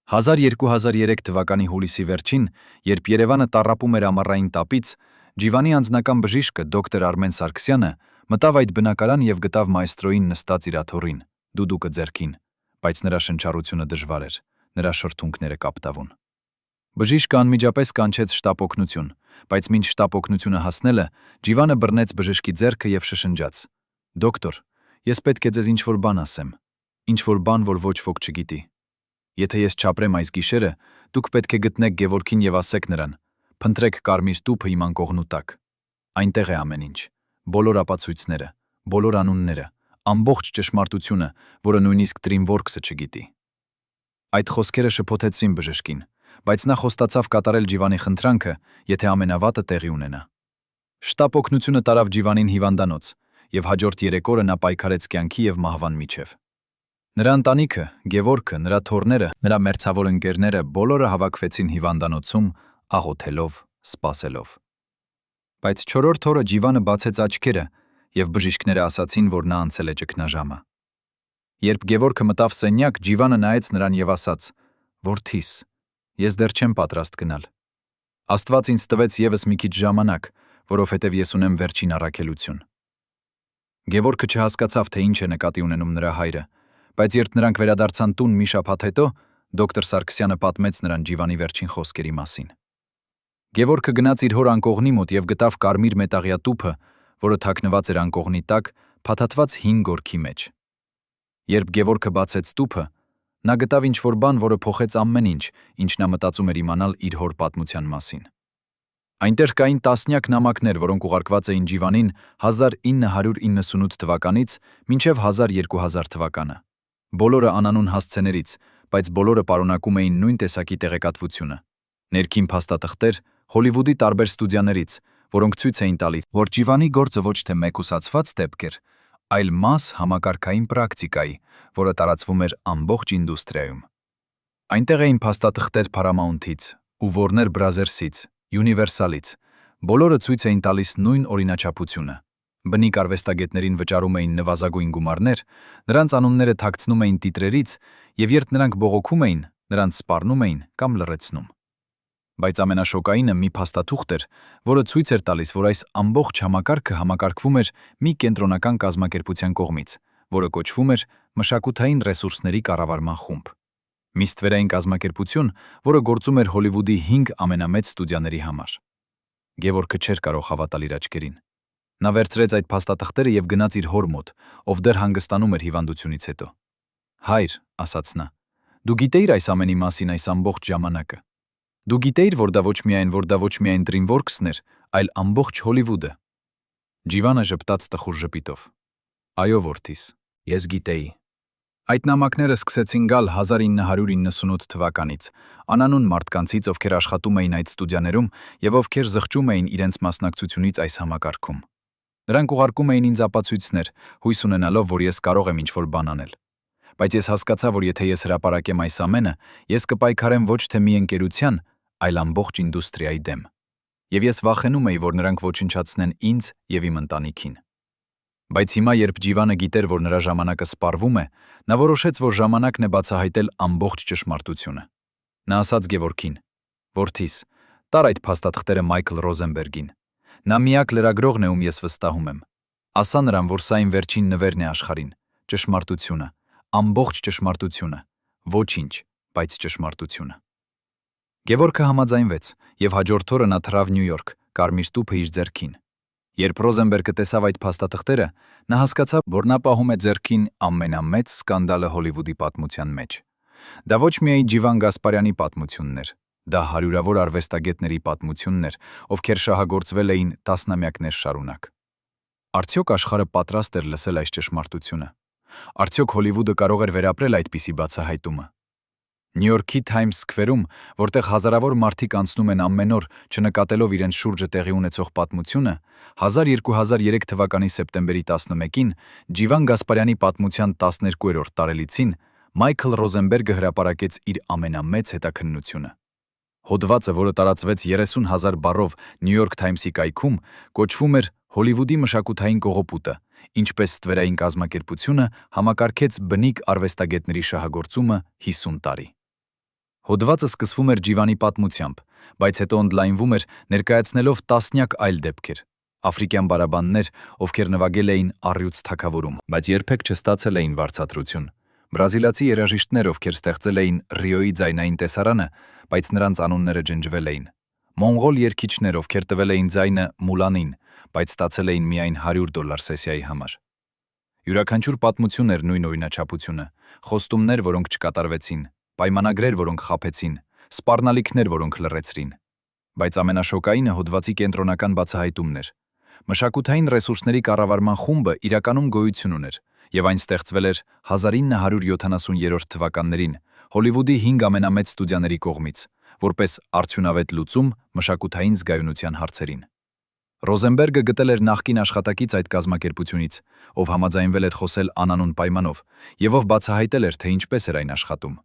2003 թվականի հուլիսի վերջին, երբ Երևանը տառապում էր ամառային տապից, Ջիվանի անձնական բժիշկը դոկտոր Արմեն Սարգսյանը մտավ այդ բնակարան եւ գտավ մայստրոին նստած իր աթոռին, դուդուկը ձեռքին, բայց նրա շնչառությունը դժվար էր, նրա շրթունքները կապտավուն։ Բժիշկը անմիջապես կանչեց շտապ օգնություն, բայց մինչ շտապ օգնությունը հասնելը, Ջիվանը բռնեց բժշկի ձեռքը եւ շշնջաց. «Դոկտոր, ես պետք է ձեզ ինչ-որ բան ասեմ, ինչ-որ բան, որ ոչ ոք չգիտի։ Եթե ես չապրեմ այս գիշերը, դուք պետք է գտնեք Գևորգին եւ ասեք նրան. փնտրեք կարմիր տուփը իմ անկողնու տակ։ Այնտեղ է ամեն ինչ, բոլոր ապացույցները, բոլոր անունները, ամբողջ ճշմարտությունը, որը նույնիսկ DreamWorks-ը չգիտի»։ Այդ խոսքերը շփոթեցին բժշկին, բայց նա խոստացավ կատարել Ջիվանի խնդրանքը, եթե ամենավատը տեղի ունենա։ Շտապ օգնությունը տարավ Ջիվանին հիվանդանոց, եւ հաջորդ 3 օրը նա պայքարեց կյանքի եւ մահվան միջև։ Նրա ընտանիքը, Գևորգը, նրա թոռները, նրա մերձավոր ընկերները բոլորը հավաքվեցին հիվանդանոցում, աղոթելով, սպասելով։ Բայց 4-րդ օրը Ջիվանը բացեց աչքերը, եւ բժիշկները ասացին, որ նա անցել է ճգնաժամը։ Երբ Գևորգը մտավ սենյակ, Ջիվանը նայեց նրան եւ ասաց. «Որդիս, ես դեռ չեմ պատրաստ գնալ։ Աստված ինձ տվեց եւս մի քիչ ժամանակ, որովհետեւ ես ունեմ վերջին առաքելություն»։ Գևորգը չհասկացավ, թե ինչ է նկատի ունենում նրա հայրը, բայց երբ նրանք վերադարձան տուն մի շաբաթ հետո, դոկտոր Սարգսյանը պատմեց նրան Ջիվանի վերջին խոսքերի մասին։ Գևորգը գնաց իր հոր անկողնի մոտ եւ գտավ կարմիր մետաղյա տուփը, որը թաքնված էր անկողնի տակ, փաթաթված հին գորքի մեջ։ Երբ Գևորգը բացեց տուփը, նա գտավ ինչ-որ բան, որը փոխեց ամեն ինչ, ինչ նա մտածում էր իմանալ իր հոր պատմության մասին։ Այնտեղ կային տասնյակ նամակներ, որոնք ուղարկված էին Ջիվանին 1998 թվականից մինչև 1200 թվականը։ Բոլորը անանուն հասցեներից, բայց բոլորը պարունակում էին նույն տեսակի տեղեկատվությունը։ Ներքին փաստաթղթեր Հոլիվուդի տարբեր ստուդիաներից, որոնք ցույց էին տալիս, որ Ջիվանի գործը ոչ թե մեկուսացված դեպք էր, այլ մաս համակարգային պրակտիկայի, որը տարածվում էր ամբողջ ինդուստրիայում։ Այնտեղ էին փաստաթղթեր Paramount-ից ու Warner Brothers-ից, Universal-ից, բոլորը ցույց էին տալիս նույն օրինաչափությունը։ Բնիկ արվեստագետներին վճարում էին նվազագույն գումարներ, նրանց անունները թաքցնում էին տիտրերից, եւ երբ նրանք բողոքում էին, նրանց սպառնում էին կամ լռեցնում։ Բայց ամենաշոկայինը մի փաստաթուղթ էր, որը ցույց էր տալիս, որ այս ամբողջ համակարգը համակարգվում էր մի կենտրոնական կազմակերպության կողմից, որը կոչվում էր Մշակութային ռեսուրսների կառավարման խումբ։ Մի ստվերային կազմակերպություն, որը գործում էր Հոլիվուդի 5 ամենամեծ ստուդիաների համար։ Գևորգը չէր կարող հավատալ իր աչքերին։ Նա վերցրեց այդ փաստաթղթերը եւ գնաց իր հոր մոտ, ով դեռ հանգստանում էր հիվանդությունից հետո։ «Հայր», ասաց նա, «դու գիտեիր այս ամենի մասին այս ամբողջ ժամանակը։ Դու գիտեիր, որ դա ոչ միայն DreamWorks-ն էր, այլ ամբողջ Հոլիվուդը։ Ջիվանը ժպտաց տխուր ժպիտով։ Այո, որդիս, ես գիտեի։ Այդ նամակները սկսեցին գալ 1998 թվականից, անանուն մարդկանցից, ովքեր աշխատում էին այդ ստուդիաներում եւ ովքեր զղջում էին իրենց մասնակցությունից այս համակարգում։ Նրանք ուղարկում էին ինձ ապացույցներ, հույս ունենալով, որ ես կարող եմ ինչ-որ բան անել։ Բայց ես հասկացա, որ եթե ես հրապարակեմ այս ամենը, ես կպայքարեմ ոչ թե մի ընկերության, այլ ամբողջ ինդուստրիայի դեմ։ Եվ ես վախենում էի, որ նրանք ոչնչացնեն ինձ եւ իմ ընտանիքին։ Բայց հիմա, երբ Ջիվանը գիտեր, որ նրա ժամանակը սպառվում է, նա որոշեց, որ ժամանակն է բացահայտել ամբողջ ճշմարտությունը։ Նա ասաց Գևորգին. «Որդիս, տար այդ փաստաթղթերը Մայքլ Ռոզենբերգին։ Նա միակ լրագրողն է, ում ես վստահում եմ։ Ասա նրան, որ սա իմ վերջին նվերն է աշխարհին, ճշմարտությունը, ամբողջ ճշմարտությունը, ոչինչ, բայց ճշմարտությունը»։ Գևորգը համաձայնվեց, եւ հաջորդ օրը նա թռավ Նյու Յորք, կարմիր տուփը իր ձեռքին։ Երբ Ռոզենբերգը տեսավ այդ փաստաթղթերը, նա հասկացավ, որ նա պահում է ձեռքին ամենամեծ սկանդալը Հոլիվուդի պատմության մեջ։ Դա ոչ միայն Ջիվան Գասպարյանի պատմությունն էր, դա հարյուրավոր արվեստագետների պատմությունն էր, ովքեր շահագործվել էին տասնամյակներ շարունակ։ Արդյոք աշխարհը պատրաստ էր լսել այս ճշմարտությունը։ Արդյոք Հոլիվուդը կարող էր վերապրել այդպիսի բացահայտումը։ Նյու Յորքի Times Square-ում, որտեղ հազարավոր մարդիկ անցնում են ամեն օր, չնկատելով իրենց շուրջը տեղի ունեցող պատմությունը, 2003 թվականի սեպտեմբերի 11-ին Ջիվան Գասպարյանի պատմության 12-րդ տարելիցին Մայքլ Ռոզենբերգը հրապարակեց իր ամենամեծ հետաքննությունը։ Հոդվածը, որը տարածվեց 30,000 բառով Նյու Յորք Times-ի կայքում, կոչվում էր «Հոլիվուդի մշակութային կողոպուտը. ինչպես ստվերային կազմակերպությունը համակարգեց բնիկ արվեստագետների շահագործումը 50 տարի»։ Հոդվածը սկսվում էր Ջիվանի պատմությամբ, բայց հետո ընդլայնվում էր, ներկայացնելով տասնյակ այլ դեպքեր, աֆրիկյան բարաբաններ, ովքեր նվագել էին առյուծ թագավորում, բայց երբեք չստացել էին վարձատրություն, բրազիլացի երաժիշտներ, ովքեր ստեղծել էին Ռիոյի ձայնային տեսարանը, բայց նրանց անունները ջնջվել էին, մոնղոլ երգիչներ, ովքեր տվել էին ձայնը Մուլանին, բայց ստացել էին միայն $100 սեսիայի համար։ Յուրաքանչյուր պատմություն էր նույն օրինաչափությունը, խոստումներ, որոնք չկատարվեցին, պայմանագրեր, որոնք խաբեցին, սպառնալիքներ, որոնք լռեցրին։ Բայց ամենաշոկայինը հոդվածի կենտրոնական բացահայտումն էր։ Մշակութային ռեսուրսների կառավարման խումբը իրականում գոյություն ուներ, եւ այն ստեղծվել էր 1970-րդ թվականներին Հոլիվուդի 5 ամենամեծ ստուդիաների կողմից, որպես արդյունավետ լուծում մշակութային զգայունության հարցերին։ Ռոզենբերգը գտել էր նախկին աշխատակից այդ կազմակերպությունից, ով համաձայնվել էր խոսել անանուն պայմանով, եւ ով բացահայտել էր, թե ինչպես էր այն աշխատում։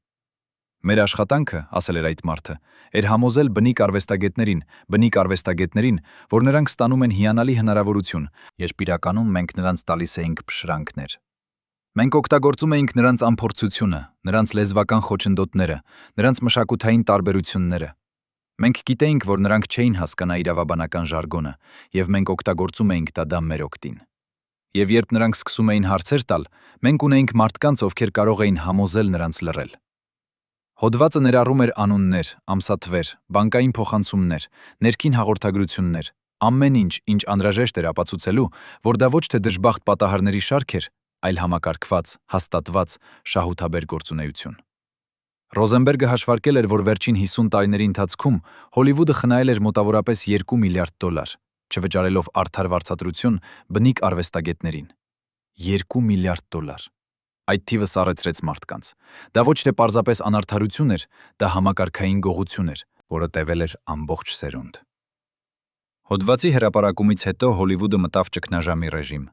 Մեր աշխատանքը, ասել էր այդ մարդը, էր համոզել բնիկ արվեստագետներին, որ նրանք ստանում են հիանալի հնարավորություն, երբ իրականում մենք նրանց տալիս էինք փշրանքներ։ Մենք օգտագործում էինք նրանց անփորձությունը, նրանց լեզվական խոչընդոտները, նրանց մշակութային տարբերությունները։ Մենք գիտեինք, որ նրանք չէին հասկանա իրավաբանական ժարգոնը, եւ մենք օգտագործում էինք դա մեր օգտին։ Եվ երբ նրանք սկսում էին հարցեր տալ, մենք ունեինք մարդկանց, ովքեր կարող էին համոզել նրանց լռել։ Հոդվածը ներառում էր անուններ, ամսաթվեր, բանկային փոխանցումներ, ներքին հաղորդագրություններ, ամեն ինչ, ինչ անհրաժեշտ էր ապացուցելու, որ դա ոչ թե դժբախտ պատահարների շարք էր, այլ համակարգված, հաստատված, շահութաբեր գործունեություն։ Ռոզենբերգը հաշվարկել էր, որ վերջին 50 տարիների ընթացքում Հոլիվուդը խնայել էր մոտավորապես $2 միլիարդ, չվճարելով արդար վարձատրություն բնիկ արվեստագետներին։ $2 միլիարդ։ Այդ թիվը սառեցրեց մարդկանց։ Դա ոչ թե պարզապես անարդարություն էր, դա համակարգային գողություն էր, որը տևել էր ամբողջ սերունդ։ Հոդվածի հրապարակումից հետո Հոլիվուդը մտավ ճգնաժամի ռեժիմ։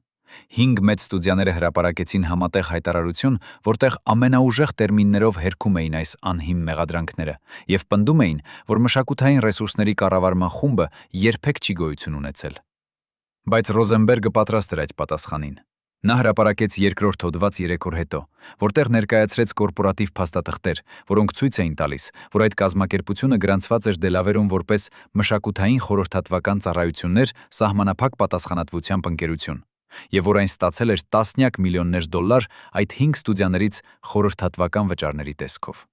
5 մեծ ստուդիաները հրապարակեցին համատեղ հայտարարություն, որտեղ ամենաուժեղ տերմիններով հերքում էին այս անհիմն մեղադրանքները եւ պնդում էին, որ մշակութային ռեսուրսների կառավարման խումբը երբեք չի գոյություն ունեցել։ Բայց Ռոզենբերգը պատրաստ էր այդ պատասխանին։ Նա հրապարակեց երկրորդ հոդված 3 օր հետո, որտեղ ներկայացրեց կորպորատիվ փաստաթղթեր, որոնք ցույց էին տալիս, որ այդ կազմակերպությունը գրանցված էր Դելավերում որպես մշակութային խորհրդատվական ծառայություններ սահմանափակ պատասխանատվությամբ ընկերություն, եւ որ այն ստացել էր տասնյակ միլիոններ $, այդ 5 ստուդիաներից խորհրդատվական վճարների տեսքով։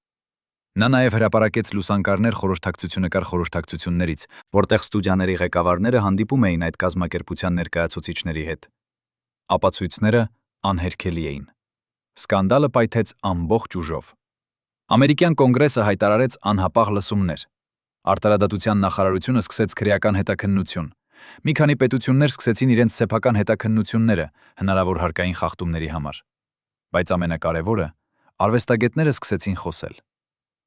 Նա նաև հրապարակեց լուսանկարներ խորհրդակցություննկար խորհրդակցություններից, որտեղ ստուդիաների ղեկավարները հանդիպում էին այդ կազմակերպության ներկայացուցիչների հետ։ Ապացույցները անհերքելի էին։ Սկանդալը պայթեց ամբողջ ուժով։ Ամերիկյան կոնգրեսը հայտարարեց անհապաղ լսումներ։ Արտարադատության նախարարությունը սկսեց քրեական հետաքննություն։ Մի քանի պետություններ սկսեցին իրենց սեփական հետաքննությունները հնարավոր հարկային խախտումների համար։ Բայց ամենակարևորը, արվեստագետները սկսեցին խոսել։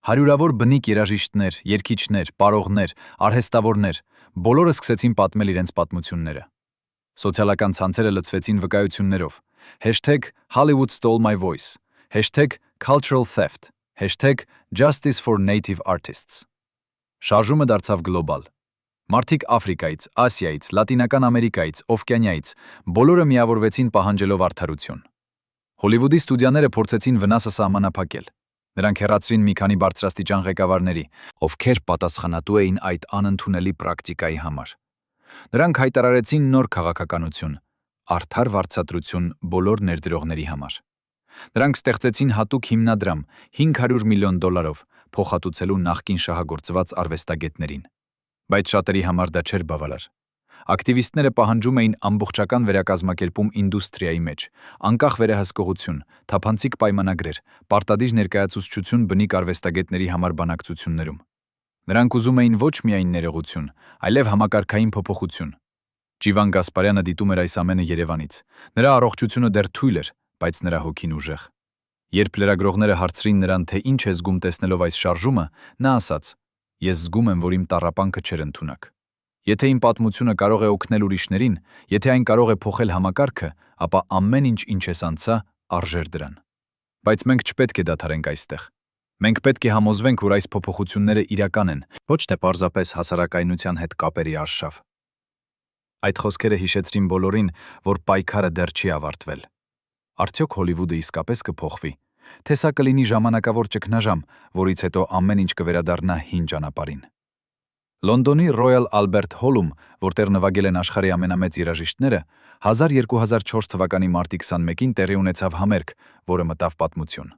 Հարյուրավոր բնիկ երաժիշտներ, երգիչներ, պարողներ, արհեստավորներ բոլորը սկսեցին պատմել իրենց պատմությունները։ Սոցիալական ցանցերը լցվեցին վկայություններով. #Hollywood stole my voice, #cultural theft, #justice for native artists։ Շարժումը դարձավ գլոբալ։ Մարդիկ Աֆրիկայից, Ասիայից, Լատինական Ամերիկայից, Օվկիանիայից բոլորը միավորվեցին պահանջելով արդարություն։ Հոլիվուդի ստուդիաները փորձեցին վնասը սահմանափակել։ Նրանք հեռացրին մի քանի բարձրաստիճան ղեկավարների, ովքեր պատասխանատու էին այդ անընդունելի պրակտիկայի համար։ Նրանք հայտարարեցին նոր քաղաքականություն, արդար վարձատրություն բոլոր ներդրողների համար։ Նրանք ստեղծեցին հատուկ հիմնադրամ $500 միլիոն փոխհատուցելու նախկին շահագործված արվեստագետներին։ Բայց շատերի համար դա չէր բավարար։ Ակտիվիստները պահանջում էին ամբողջական վերակազմակերպում ինդուստրիայի մեջ, անկախ վերահսկողություն, թափանցիկ պայմանագրեր, պարտադիր ներկայացուցչություն բնիկ արվեստագետների համար բանակցություններում։ Նրանք ուզում էին ոչ միայն ներողություն, այլև համակարգային փոփոխություն։ Ջիվան Գասպարյանը դիտում էր այս ամենը Երևանից։ Նրա առողջությունը դեռ թույլ էր, բայց նրա հոգին ուժեղ։ Երբ լրագրողները հարցրին նրան, թե ինչ է զգում տեսնելով այս շարժումը, նա ասաց. «Ես զգում եմ, որ իմ տառապանքը չէր ընդունակ։ Եթե իմ պատմությունը կարող է օգնել ուրիշներին, եթե այն կարող է փոխել համակարգը, ապա ամեն ինչ, ինչ ես անցա, արժեր դրան։ Բայց մենք չպետք է դադարենք այստեղ։ Մենք պետք է համոզվենք, որ այս փոփոխությունները իրական են, ոչ թե պարզապես հասարակայնության հետ կապերի արշավ»։ Այդ խոսքերը հիշեցրին բոլորին, որ պայքարը դեռ չի ավարտվել։ Արդյոք Հոլիվուդը իսկապես կփոխվի, թե սա կլինի ժամանակավոր ճգնաժամ, որից հետո ամեն ինչ կվերադառնա հին ճանապարհին։ Լոնդոնի Royal Albert Hall-ում, որտեղ նվագել են աշխարհի ամենամեծ երաժիշտները, 2004 թվականի մարտի 21-ին տեղի ունեցավ համերգ, որը մտավ պատմություն։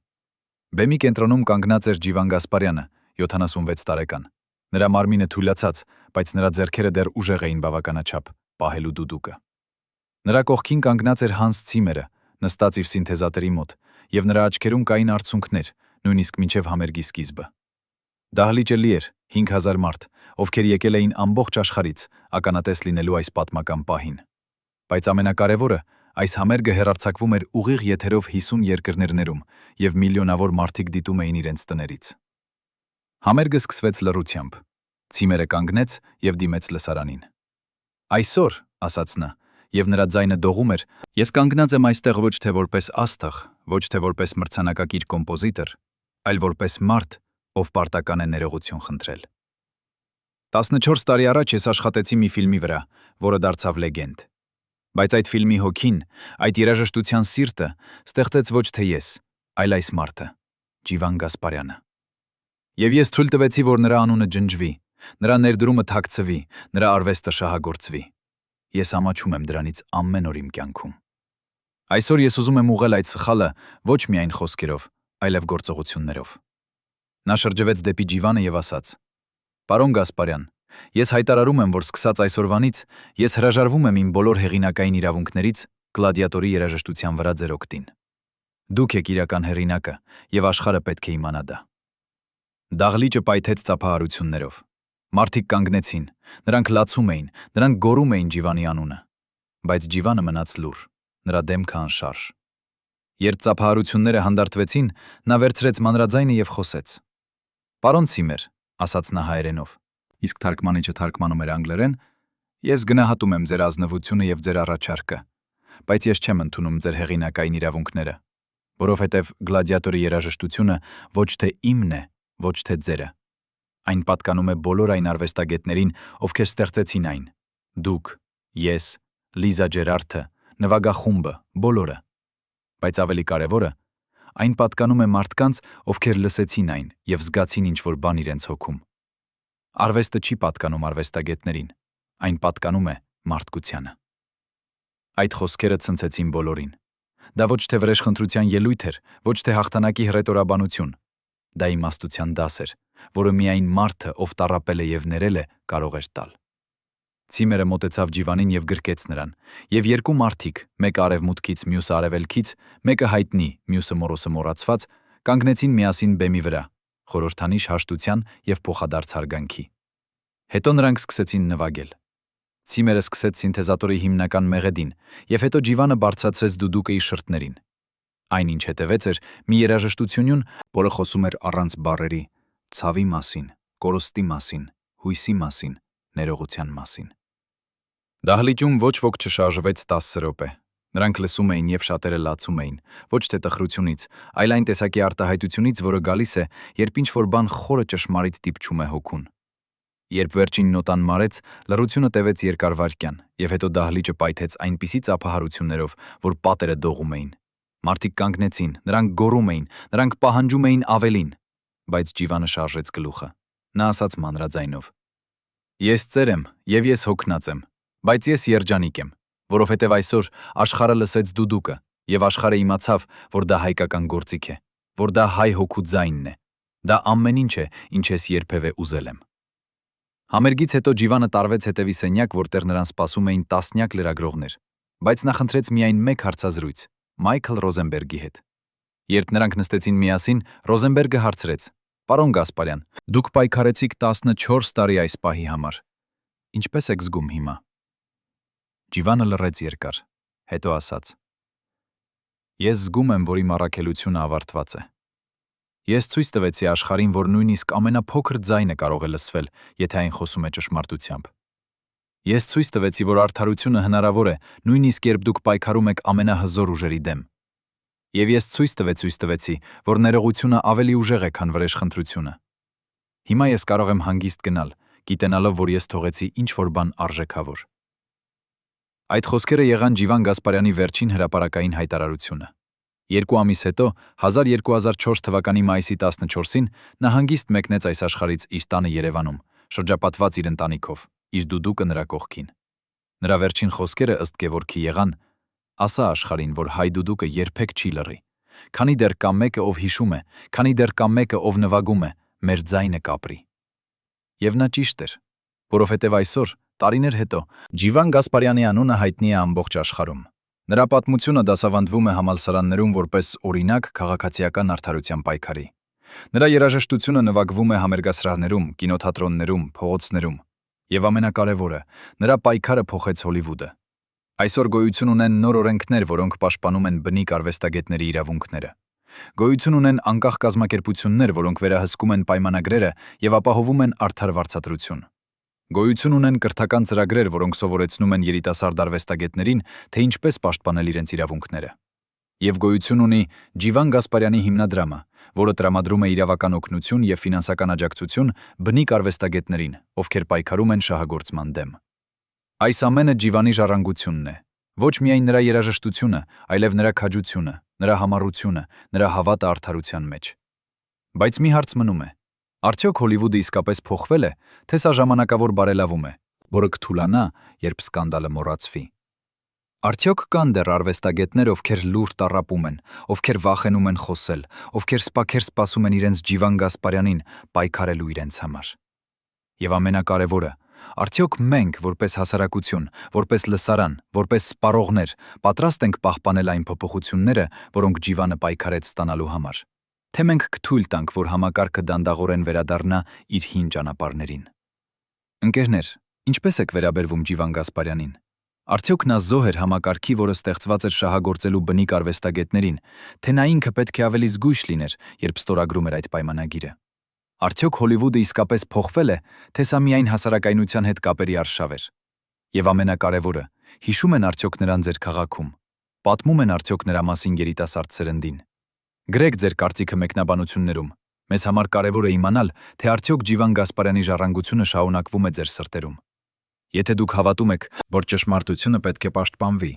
Բեմի կենտրոնում կանգնած էր Ջիվան Գասպարյանը, 76 տարեկան։ Նրա մարմինը թույլացած, բայց նրա ձեռքերը դեռ ուժեղ էին բավականաչափ պահելու դուդուկը։ Նրա կողքին կանգնած էր Հանս Ցիմերը, նստած իր սինթեզատորի մոտ, եւ նրա աչքերում կային արցունքներ, նույնիսկ մինչև համերգի սկիզբը։ Դահլիճը լի էր, 5000 մարդ, ովքեր եկել էին ամբողջ աշխարհից, ականատես լինելու այս պատմական պահին։ Բայց ամենակարևորը, այս համերգը հեռարձակվում էր ուղիղ եթերով 50 երկրներում, եւ միլիոնավոր մարդիկ դիտում էին իրենց տներից։ Համերգը սկսվեց լռությամբ։ Ցիմերը կանգնեց եւ դիմեց լսարանին։ «Այսօր», ասաց նա, եւ նրա ձայնը դողում էր, «ես կանգնած եմ այստեղ ոչ թե որպես աստղ, ոչ թե որպես մրցանակակիր կոմպոզիտոր, այլ որպես մարդ, ով պարտական է ներողություն խնդրել։ 14 տարի առաջ ես աշխատեցի մի ֆիլմի վրա, որը դարձավ լեգենդ։ Բայց այդ ֆիլմի հոգին, այդ երաժշտության սիրտը ստեղծեց ոչ թե ես, այլ այս մարդը, Ջիվան Գասպարյանը։ Եվ ես թույլ տվեցի, որ նրա անունը ջնջվի, նրա ներդրումը թաքցվի, նրա արվեստը շահագործվի։ Ես ամաչում եմ դրանից ամեն օր իմ կյանքում։ Այսօր ես ուզում եմ ուղղել այդ սխալը ոչ միայն խոսքերով, այլև գործողություններով»։ Նա շրջվեց դեպի Ջիվանը եւ ասաց. «Պարոն Գասպարյան, ես հայտարարում եմ, որ սկսած այսօրվանից ես հրաժարվում եմ իմ բոլոր հեղինակային իրավունքներից գլադիատորի երաժշտության վրա ձեր օգտին։ Դուք եք իրական հեղինակը եւ աշխարհը պետք է իմանա դա»։ Դահլիճը պայթեց ծափահարություններով։ Մարդիկ կանգնեցին, նրանք լացում էին, նրանք գոռում էին Ջիվանի անունը։ Բայց Ջիվանը մնաց լուռ, նրա դեմքը անշարժ։ Երբ ծափահարությունները հանդարտվեցին, նա վերցրեց մանրաձայնը եւ խոսեց. «Պարոն Ցիմեր», ասաց նա հայերենով, իսկ թարգմանիչը թարգմանում էր անգլերեն, «ես գնահատում եմ ձեր ազնվությունը եւ ձեր առաջարկը, բայց ես չեմ ընդունում ձեր հեղինակային իրավունքները, որովհետեւ գլադիատորի երաժշտությունը ոչ թե իմն է, ոչ թե ձերը։ Այն պատկանում է բոլոր այն արվեստագետներին, ովքեր ստեղծեցին այն։ Դուք, ես, Լիզա Ջերարդը, նվագախումբը, բոլորը։ Բայց ավելի կարևորը, այն պատկանում է մարդկանց, ովքեր լսեցին այն եւ զգացին ինչ-որ բան իրենց հոգում։ Արվեստը չի պատկանում արվեստագետներին, այն պատկանում է մարդկությանը»։ Այդ խոսքերը ցնցեցին բոլորին։ Դա ոչ թե վրեժխնդրության ելույթ էր, ոչ թե հաղթանակի հռետորաբանություն։ Դա իմաստության դաս էր, որը միայն մարդը, ով տառապել է եւ ներել է, կարող էր տալ։ Ցիմերը մոտեցավ Ջիվանին եւ գրկեց նրան, եւ երկու մարդիկ, մեկը արևմուտքից, մյուսը արևելքից, մեկը հայտնի, մյուսը մորոսը մոռացված, կանգնեցին միասին բեմի վրա, խորհրդանիշ հաշտության եւ փոխադարձ հարգանքի։ Հետո նրանք սկսեցին նվագել։ Ցիմերը սկսեց սինթեզատորի հիմնական մեղեդին, եւ հետո Ջիվանը բարձրացրեց դուդուկը իր շրթներին։ Այնինչ հետևեց էր մի երաժշտությունյուն, որը խոսում էր առանց բառերի, ցավի մասին, կորստի մասին, հույսի մասին, ներողության մասին։ Դահլիճում ոչ ոք չշարժվեց 10 րոպե։ Նրանք լսում էին եւ շատերը լացում էին, ոչ թե տխրությունից, այլ այն տեսակի արտահայտությունից, որը գալիս է, երբ ինչ-որ բան խորը ճշմարիտ դիպչում է հոգուն։ Երբ վերջին նոտան մարեց, լռությունը տևեց երկար վայրկյան, եւ հետո դահլիճը պայթեց այնպիսի ծափահարություններով, որ պատերը դողում էին։ Մարդիկ կանգնեցին, նրանք գոռում էին, նրանք պահանջում էին ավելին, բայց Ջիվանը շարժեց գլուխը։ Նա ասաց մանրաձայնով. «Ես ծեր եմ, եւ ես հոգնած եմ, բայց ես երջանիկ եմ, որովհետեւ այսօր աշխարհը լսեց դուդուկը, եւ աշխարհը իմացավ, որ դա հայկական գործիք է, որ դա հայ հոգու ձայնն է։ Դա ամեն ինչ է, ինչ ես երբևէ ուզել եմ»։ Համերգից հետո Ջիվանը տարվեց հետևի սենյակ, որտեղ նրան սպասում էին տասնյակ լրագրողներ, բայց նա խնդրեց միայն մեկ հարցազրույց՝ Մայքլ Ռոզենբերգի հետ։ Երբ նրանք նստեցին միասին, Ռոզենբերգը հարցրեց. «Պարոն Գասպարյան, դուք պայքարեցիք 14 տարի այս պահի համար։ Ինչպես եք զգում հիմա»։ Ջիվանը լռեց երկար, հետո ասաց. «Ես զգում եմ, որ իմ առաքելությունը ավարտված է։ Ես ցույց տվեցի աշխարհին, որ նույնիսկ ամենափոքր ձայնը կարող է լսվել, եթե այն խոսում է ճշմարտությամբ։ Ես ցույց տվեցի, որ արդարությունը հնարավոր է, նույնիսկ երբ դուք պայքարում եք ամենահզոր ուժերի դեմ։ Եվ ես ցույց տվեցի, որ ներողությունը ավելի ուժեղ է, քան վրեժխնդրությունը։ Հիմա ես կարող եմ հանգիստ գնալ, գիտենալով, որ ես թողեցի ինչ-որ բան արժեքավոր»։ Այդ խոսքերը եղան Ջիվան Գասպարյանի վերջին հրապարակային հայտարարությունը։ 2 ամիս հետո, 1204 թվականի մայիսի 14-ին, նա հանգիստ մեկնեց այս աշխարհից իր տանը Երևանում, շրջապատված իր ընտանիքով, իր դուդուկը նրա կողքին։ Նրա վերջին խոսքերը ըստ Գևորգի եղան. «Ասա աշխարհին, որ հայ դուդուկը երբեք չի լռի, քանի դեռ կա մեկը, ով հիշում է, քանի դեռ կա մեկը, ով նվագում է, մեր ձայնը կապրի»։ Եվ նա ճիշտ էր, որովհետև այսօր, տարիներ հետո, Ջիվան Գասպարյանի անունը հայտնի է ամբողջ աշխարհում։ Նրա պատմությունը դասավանդվում է համալսարաններում որպես օրինակ քաղաքացիական արդարության պայքարի։ Նրա երաժշտությունը նվագվում է համերգասրահներում, կինոթատրոններում, փողոցներում։ Եվ ամենակարևորը, նրա պայքարը փոխեց Հոլիվուդը։ Այսօր գոյություն ունեն նոր օրենքներ, որոնք պաշտպանում են բնիկ արվեստագետների իրավունքները։ Գոյություն ունեն անկախ կազմակերպություններ, որոնք վերահսկում են պայմանագրերը եւ ապահովում են արդար վարձատրություն։ Գոյություն ունեն կրթական ծրագրեր, որոնք սովորեցնում են երիտասարդ արվեստագետներին, թե ինչպես պաշտպանել իրենց իրավունքները։ Եվ գոյություն ունի Ջիվան Գասպարյանի հիմնադրամը, որը տրամադրում է իրավական օգնություն եւ ֆինանսական աջակցություն բնիկ արվեստագետներին, ովքեր պայքարում են շահագործման դեմ։ Այս ամենը Ջիվանի ժառանգությունն է։ Ոչ միայն նրա երաժշտությունը, այլև նրա քաջությունը, նրա համառությունը, նրա հավատը արդարության մեջ։ Բայց մի հարց մնում է. արդյոք Հոլիվուդը իսկապես փոխվել է, թե սա ժամանակավոր բարելավում է, որը կթուլանա, երբ սկանդալը մոռացվի։ Արդյոք կան դեռ արվեստագետներ, ովքեր լուր տառապում են, ովքեր վախենում են խոսել, ովքեր սպասքեր սպասում են իրենց Ջիվան Գասպարյանին պայքարելու իրենց համար։ Եվ ամենակարևորը, արդյոք մենք, որպես հասարակություն, որպես լսարան, որպես սպառողներ, պատրաստ ենք պահպանել այն փոփոխությունները, որոնք Ջիվանը պայքարեց ստանալու համար։ Թե մենք կթույլ տանք, որ համակարգը դանդաղորեն վերադառնա իր հին ճանապարհներին։ Ընկերներ, ինչպես եք վերաբերվում Ջիվան Գասպարյանին։ Արդյոք նա զոհ էր համակարգի, որը ստեղծված էր շահագործելու բնիկ արվեստագետներին, թե նա ինքը պետք է ավելի զգույշ լիներ, երբ ստորագրում էր այդ պայմանագիրը։ Արդյոք Հոլիվուդը իսկապես փոխվել է, թե սա միայն հասարակայնության հետ կապերի արշավ էր։ Եվ ամենակարևորը, հիշում են արդյոք նրան ձեր քաղաքում։ Պատմում են արդյոք նրա մասին երիտասարդ սերնդին։ Գրեք ձեր կարծիքը մեկնաբանություններում։ Մեզ համար կարևոր է իմանալ, թե արդյոք Ջիվան Գասպարյանի ժառանգությունը շարունակվում է ձեր սրտերում։ Եթե դուք հավատում եք, որ ճշմարտությունը պետք է պաշտպանվի,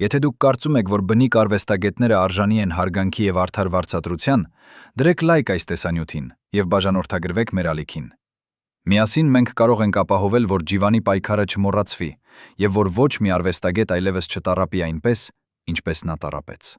եթե դուք կարծում եք, որ բնիկ արվեստագետները արժանի են հարգանքի եւ արդար վարձատրության, դրեք լայք այս տեսանյութին եւ բաժանորդագրվեք մեր ալիքին։ Միասին մենք կարող ենք ապահովել, որ Ջիվանի պայքարը չմոռացվի եւ որ ոչ մի արվեստագետ այլևս չտառապի այնպես, ինչպես նա տառապեց։